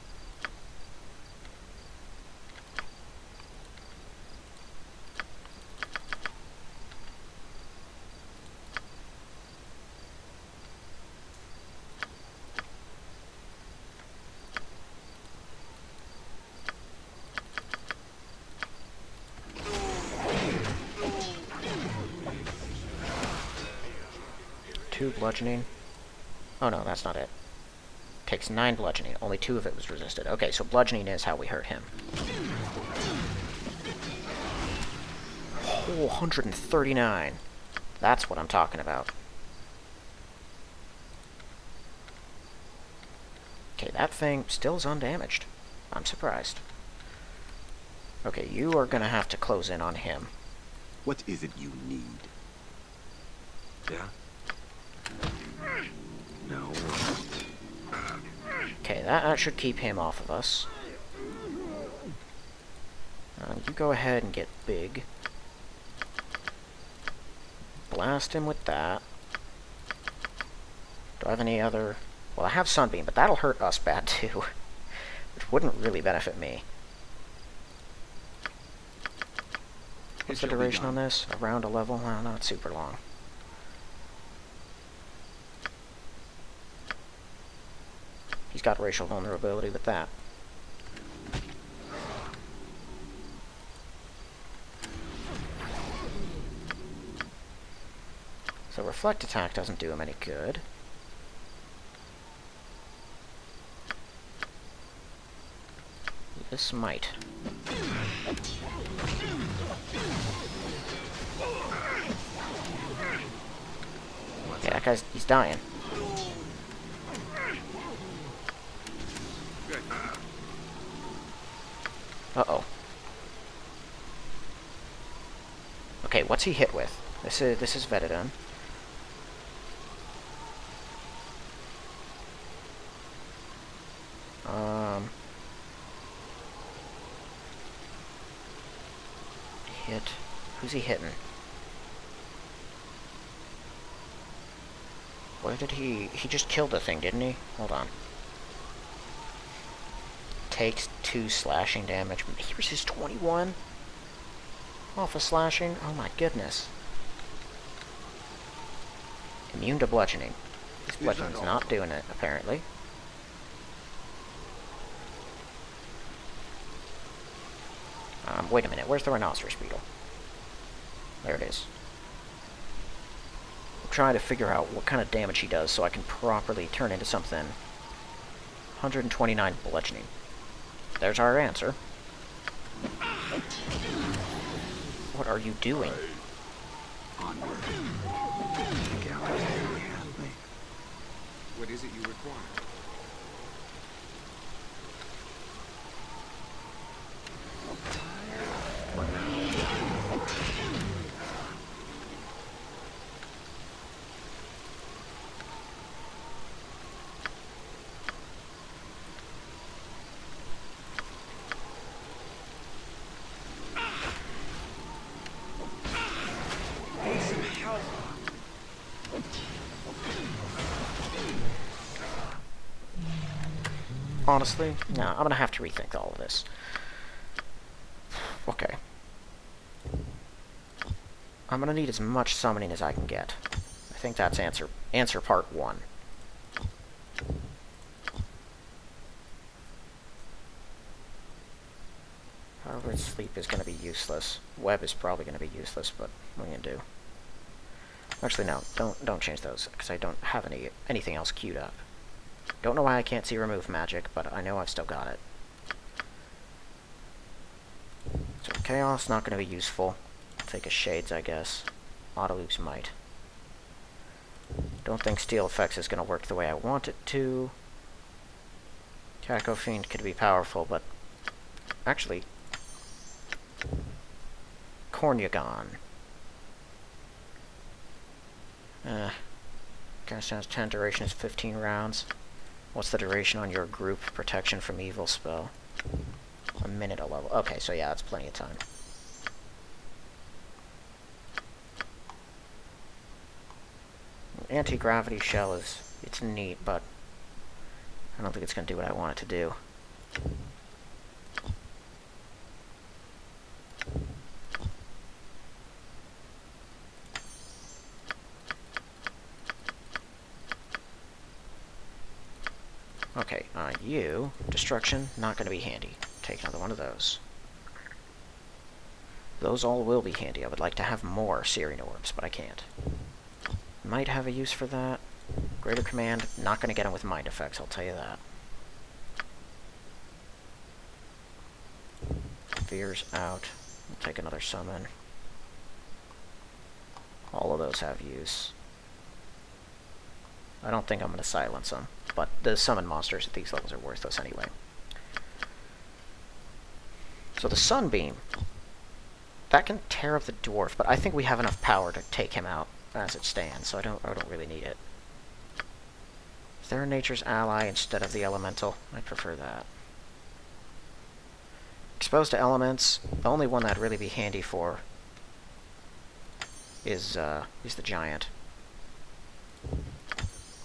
Two bludgeoning. Oh no, that's not it. Takes 9 bludgeoning. Only 2 of it was resisted. Okay, so bludgeoning is how we hurt him. Oh, 139. That's what I'm talking about. Okay, that thing still is undamaged. I'm surprised. Okay, you are gonna have to close in on him. What is it you need? Yeah? No. Okay, that should keep him off of us. You go ahead and get big. Blast him with that. Do I have any other... Well, I have Sunbeam, but that'll hurt us bad too. which wouldn't really benefit me. What's the It shall be duration done. on this? Around a level? Well, not super long. He's got racial vulnerability with that. So reflect attack doesn't do him any good. This might. Yeah, that guy's, he's dying. Good. Uh-oh. Okay, what's he hit with? This is Vetidon. Hit. Who's he hitting? Where did he just killed the thing, didn't he? Hold on. Takes 2 slashing damage. Here's his 21. Off of slashing. Oh my goodness. Immune to bludgeoning. This bludgeoning's not doing it, apparently. Wait a minute. Where's the rhinoceros beetle? There it is. I'm trying to figure out what kind of damage he does so I can properly turn into something. 129 bludgeoning. There's our answer. What are you doing? Onward. What is it you require? Honestly, no, I'm gonna have to rethink all of this. Okay. I'm gonna need as much summoning as I can get. I think that's answer part 1. However, sleep is gonna be useless. Web is probably gonna be useless, but what are you gonna do? Actually, no, don't change those, because I don't have anything else queued up. Don't know why I can't see remove magic, but I know I've still got it. So chaos, not going to be useful. I'll take a shades, I guess. Auto loops might. Don't think steel effects is going to work the way I want it to. Taco Fiend could be powerful, but actually, Cornugon. Cast sounds 10, duration is 15 rounds. What's the duration on your group protection from evil spell? A minute a level. Okay, so yeah, that's plenty of time. Anti-gravity shell it's neat, but I don't think it's going to do what I want it to do. Okay, you, destruction, not going to be handy. Take another one of those. Those all will be handy. I would like to have more Searing Orbs, but I can't. Might have a use for that. Greater Command, not going to get him with Mind Effects, I'll tell you that. Veer's out. We'll take another summon. All of those have use. I don't think I'm going to silence them, but the summon monsters at these levels are worthless anyway. So the Sunbeam, that can tear up the dwarf, but I think we have enough power to take him out as it stands, so I don't really need it. Is there a Nature's Ally instead of the Elemental? I prefer that. Exposed to elements, the only one that'd really be handy for is the Giant.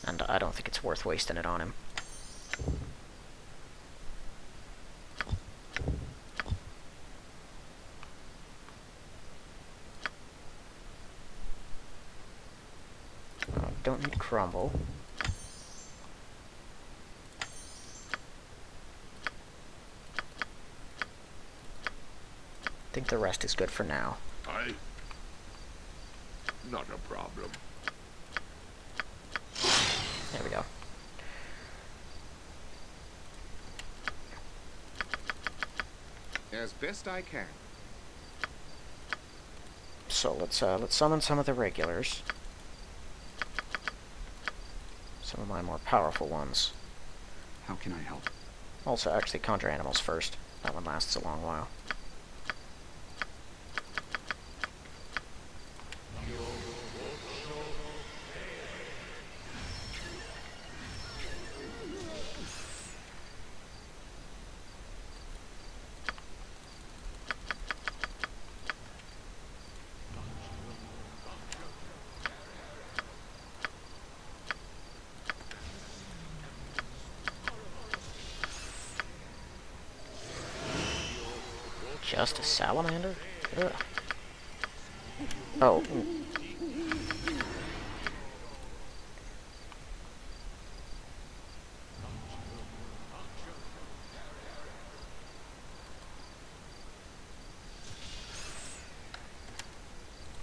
And I don't think it's worth wasting it on him. don't need crumble. I think the rest is good for now. Not a problem. There we go. As best I can. So let's summon some of the regulars. Some of my more powerful ones. How can I help? Also, actually, conjure animals first. That one lasts a long while. Just a salamander? Ugh. Oh.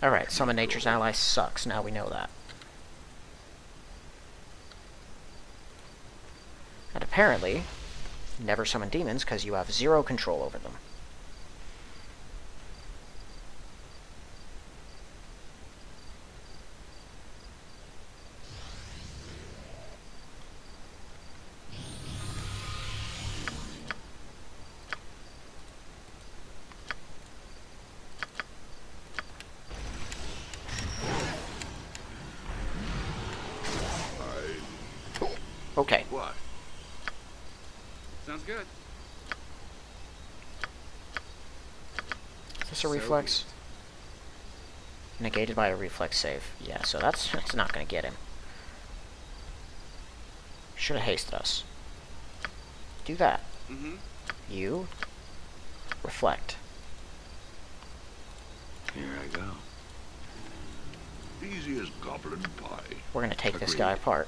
Alright, summon nature's ally sucks. Now we know that. And apparently, never summon demons because you have 0 control over them. Okay. What? Sounds good. Is this a reflex? Negated by a reflex save. Yeah, so that's not going to get him. Should have hasted us. Do that. Mm-hmm. You reflect. Here I go. Easy as goblin pie. We're going to take this Agreed. guy apart.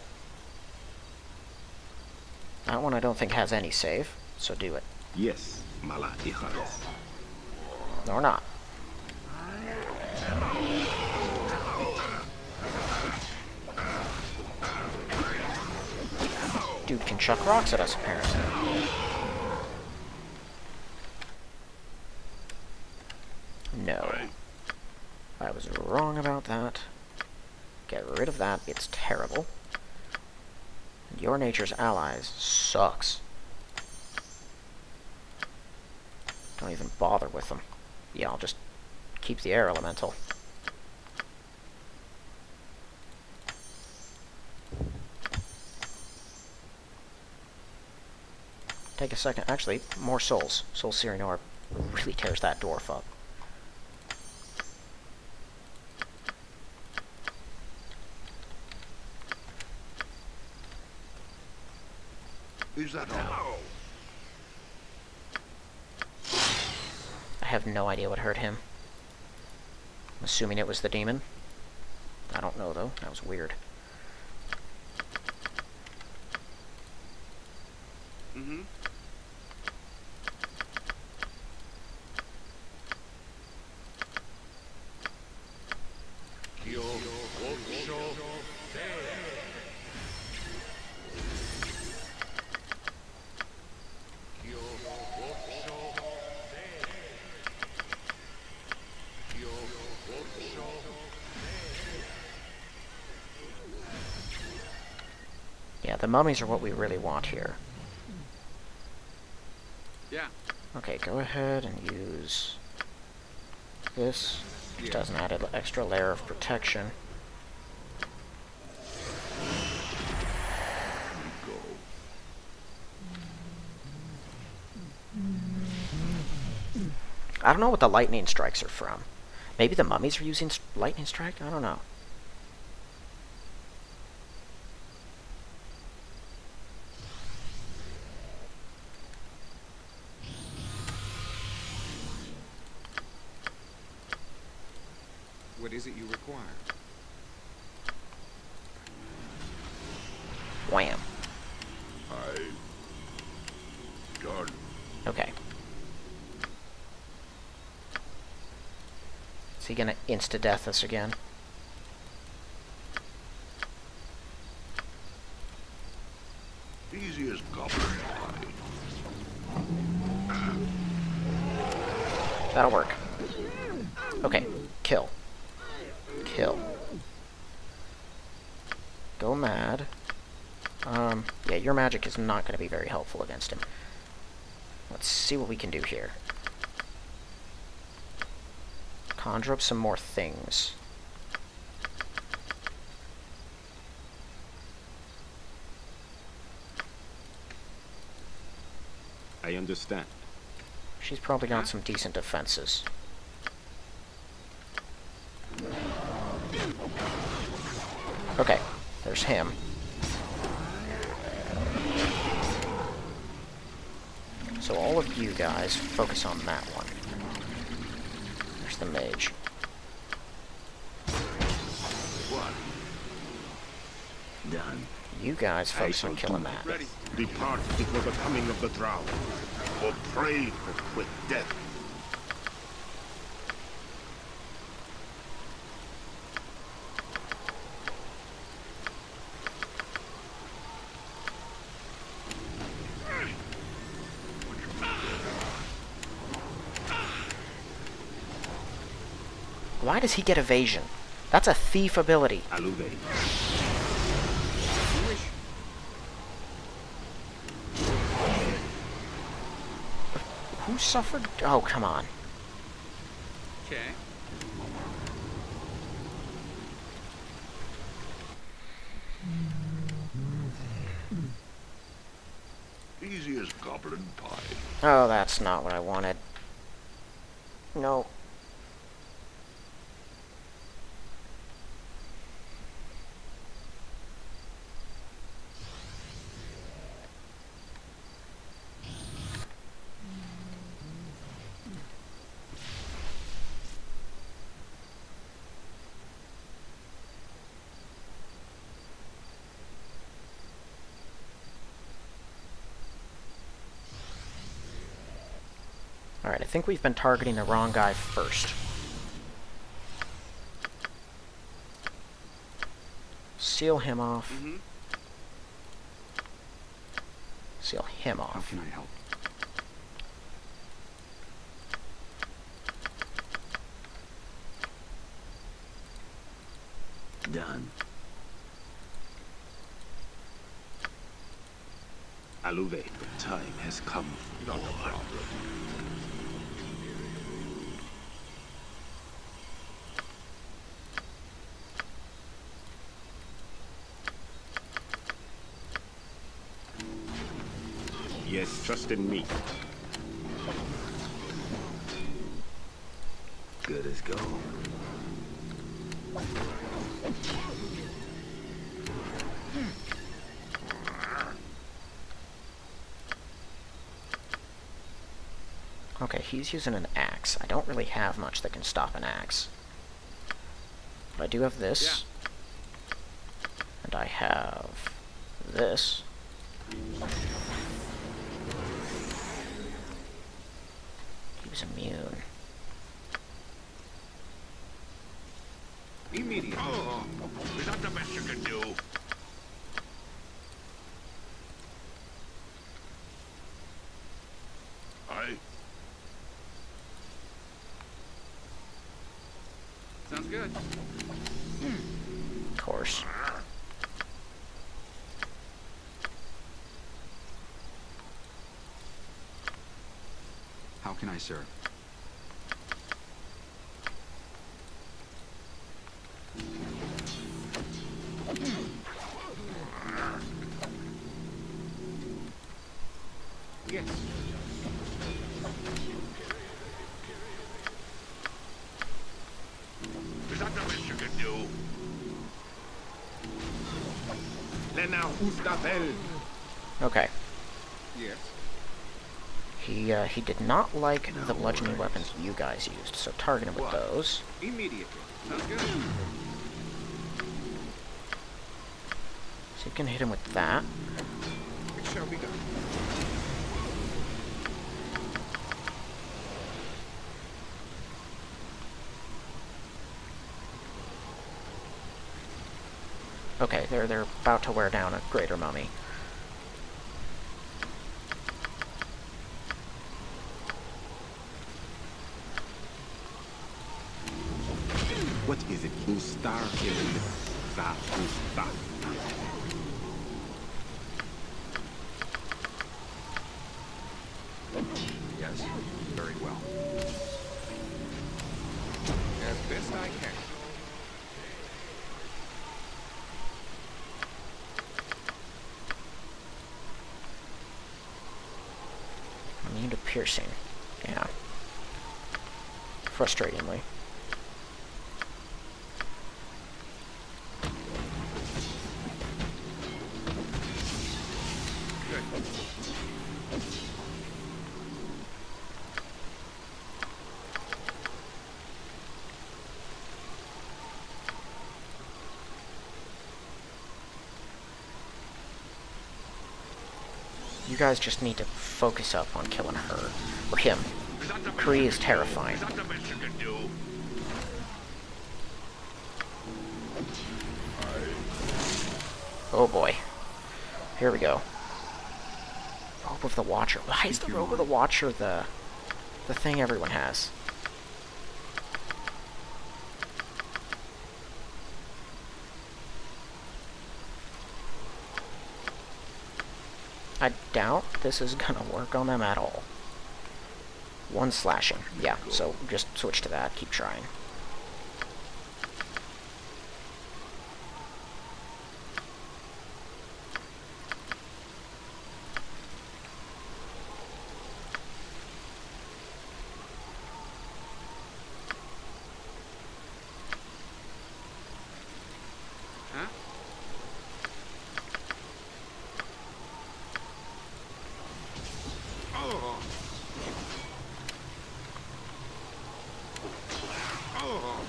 That one I don't think has any save, so do it. Yes, mala hijas. No, or not. Dude can chuck rocks at us, apparently. No. I was wrong about that. Get rid of that. It's terrible. And your nature's allies sucks. Don't even bother with them. Yeah, I'll just keep the air elemental. Take a second. Actually, more souls. Soul Sirenor really tears that dwarf up. Is that all? I have no idea what hurt him. I'm assuming it was the demon. I don't know, though. That was weird. Mm-hmm. Yeah, the mummies are what we really want here. Yeah. Okay, go ahead and use this. Just as an added extra layer of protection. I don't know what the lightning strikes are from. Maybe the mummies are using lightning strike? I don't know. What is it you require? he gonna insta-death us again? Easy as goblin pie. That'll work. Okay, kill. Kill. Go mad. Yeah, your magic is not going to be very helpful against him. Let's see what we can do here. Conjure up some more things. I understand. She's probably got some decent defenses. Okay, there's him. So all of you guys focus on that one. There's the mage. What? Done. You guys focus shall on killing do that. Ready. Depart before the coming of the drow, or pray for quick death. Why does he get evasion? That's a thief ability. Aluve. Who suffered? Oh, come on. Okay. Easy as goblin pie. Oh, that's not what I wanted. No. Alright, I think we've been targeting the wrong guy first. Seal him off. Mm-hmm. Seal him How off. can I help? Done. Aluve, the time has come. Not a problem. Yes, trust in me. Good as gold. Okay, he's using an axe. I don't really have much that can stop an axe. But I do have this. And I have this. He's immune. Immediately. Oh, is that the best you can do? Aye. Sounds good. Of course. How can I serve? Yes. Is that the best you can do? Lena Ustavel. Okay. Yes. He did not like the bludgeoning weapons you guys used, so target him with those. Immediately. Sounds good. So you can hit him with that. It shall be done. Okay, they're about to wear down a greater mummy. What is it? Ustar killing Zapusta. Yes, very well. As best I can. Immune to piercing. Yeah. Frustratingly. You guys just need to focus up on killing her. Or him. Kree is terrifying. Is that the best you can do? Oh boy. Here we go. Robe of the Watcher. Why is the Robe of the Watcher the thing everyone has? I doubt this is gonna work on them at all. One slashing. Yeah, so just switch to that. Keep trying. Huh? Oh. Oh.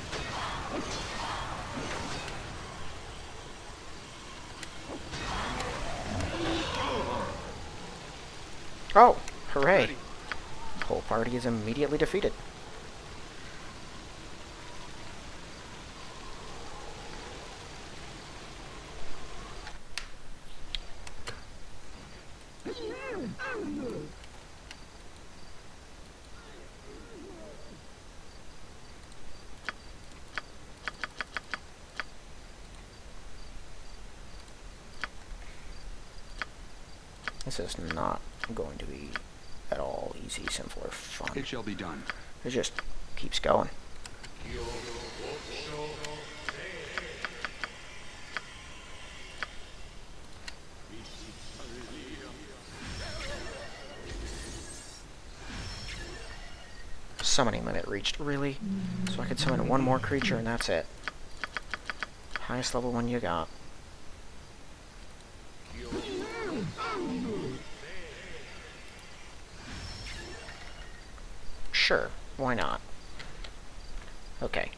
Oh! Hooray! The whole party is immediately defeated. This is not going to be at all easy, simple, or fun. It shall be done. It just keeps going. Summoning limit reached. Really? So I could summon one more creature and that's it. Highest level one you got. Sure, why not? Okay.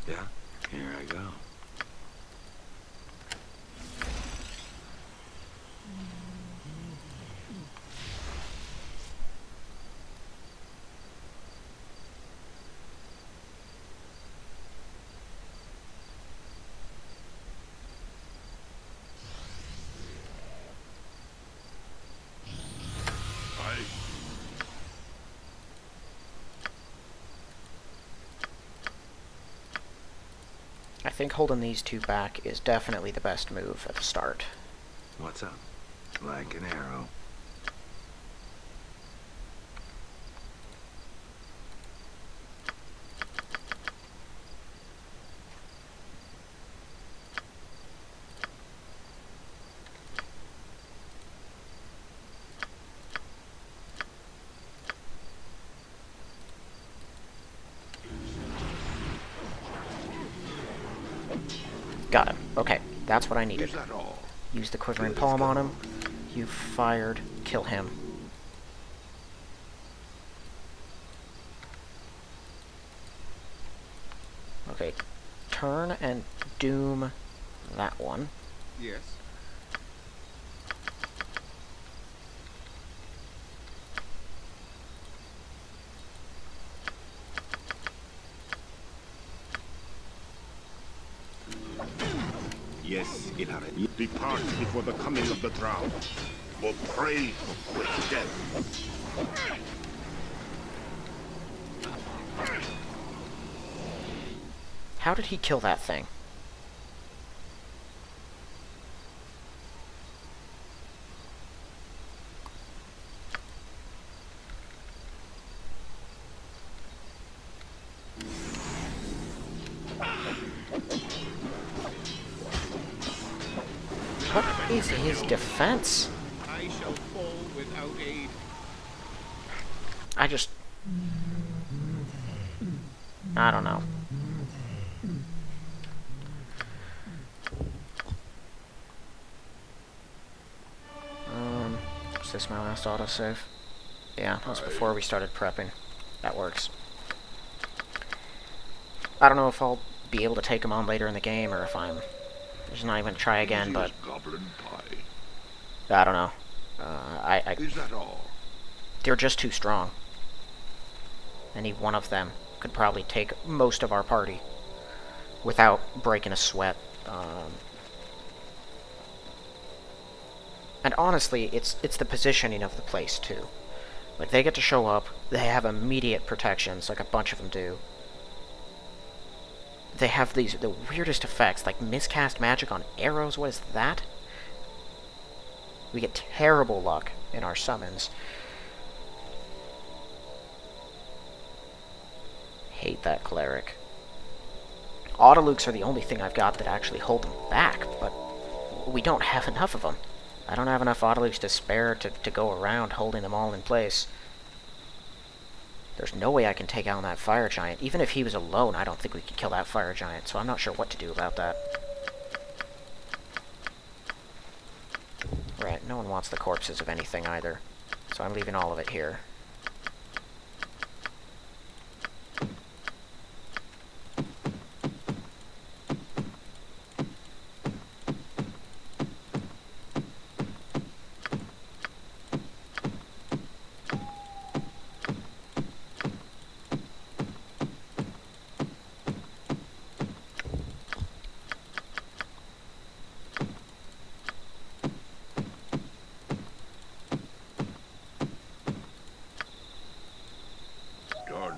Yeah, here I go. I think holding these two back is definitely the best move at the start. What's up? Like an arrow. Got him. Okay, that's what I needed. Is that all? Use the Quivering Palm on him. You fired. Kill him. Okay, turn and doom that one. Yes. Yes, Ilharen. Depart before the coming of the drow, or pray for quick death. How did he kill that thing? What is his defense? I shall fall without aid. I don't know. Is this my last autosave? Yeah, that was before we started prepping. That works. I don't know if I'll be able to take him on later in the game, or if I'm just not even going to try again, but Goblin pie. I don't know. Is that all? They're just too strong. Any one of them could probably take most of our party without breaking a sweat. And honestly, it's the positioning of the place, too. Like, they get to show up, they have immediate protections, like a bunch of them do. They have the weirdest effects, like miscast magic on arrows. What is that? We get terrible luck in our summons. Hate that cleric. Autolukes are the only thing I've got that actually hold them back, but we don't have enough of them. I don't have enough Autolukes to spare to go around holding them all in place. There's no way I can take out that fire giant. Even if he was alone, I don't think we could kill that fire giant, so I'm not sure what to do about that. Right, no one wants the corpses of anything either, so I'm leaving all of it here. Done.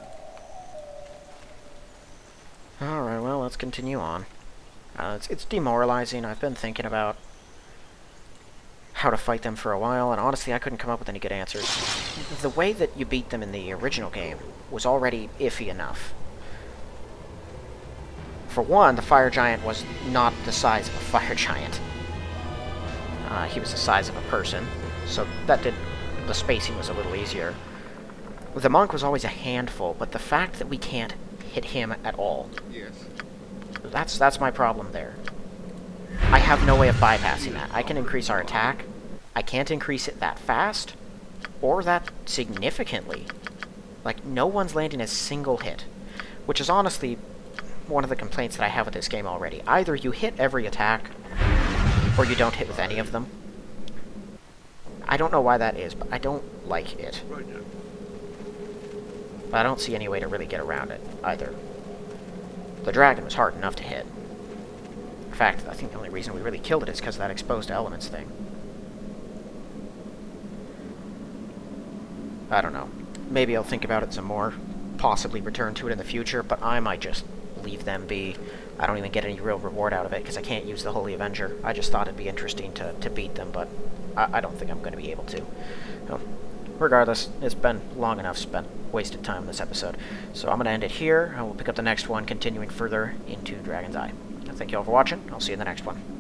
Alright, well, let's continue on. It's demoralizing. I've been thinking about how to fight them for a while, and honestly, I couldn't come up with any good answers. The way that you beat them in the original game was already iffy enough. For one, the fire giant was not the size of a fire giant. He was the size of a person, so that did... the spacing was a little easier. The monk was always a handful, but the fact that we can't hit him at all, Yes. that's my problem there. I have no way of bypassing that. I can increase our attack. I can't increase it that fast, or that significantly. Like, no one's landing a single hit, which is honestly one of the complaints that I have with this game already. Either you hit every attack, or you don't hit with any of them. I don't know why that is, but I don't like it. Right now. But I don't see any way to really get around it, either. The dragon was hard enough to hit. In fact, I think the only reason we really killed it is because of that exposed elements thing. I don't know. Maybe I'll think about it some more, possibly return to it in the future, but I might just leave them be. I don't even get any real reward out of it, because I can't use the Holy Avenger. I just thought it'd be interesting to beat them, but I don't think I'm going to be able to. So, regardless, it's been long enough spent wasted time in this episode. So I'm going to end it here, and we'll pick up the next one, continuing further into Dragon's Eye. Thank you all for watching. I'll see you in the next one.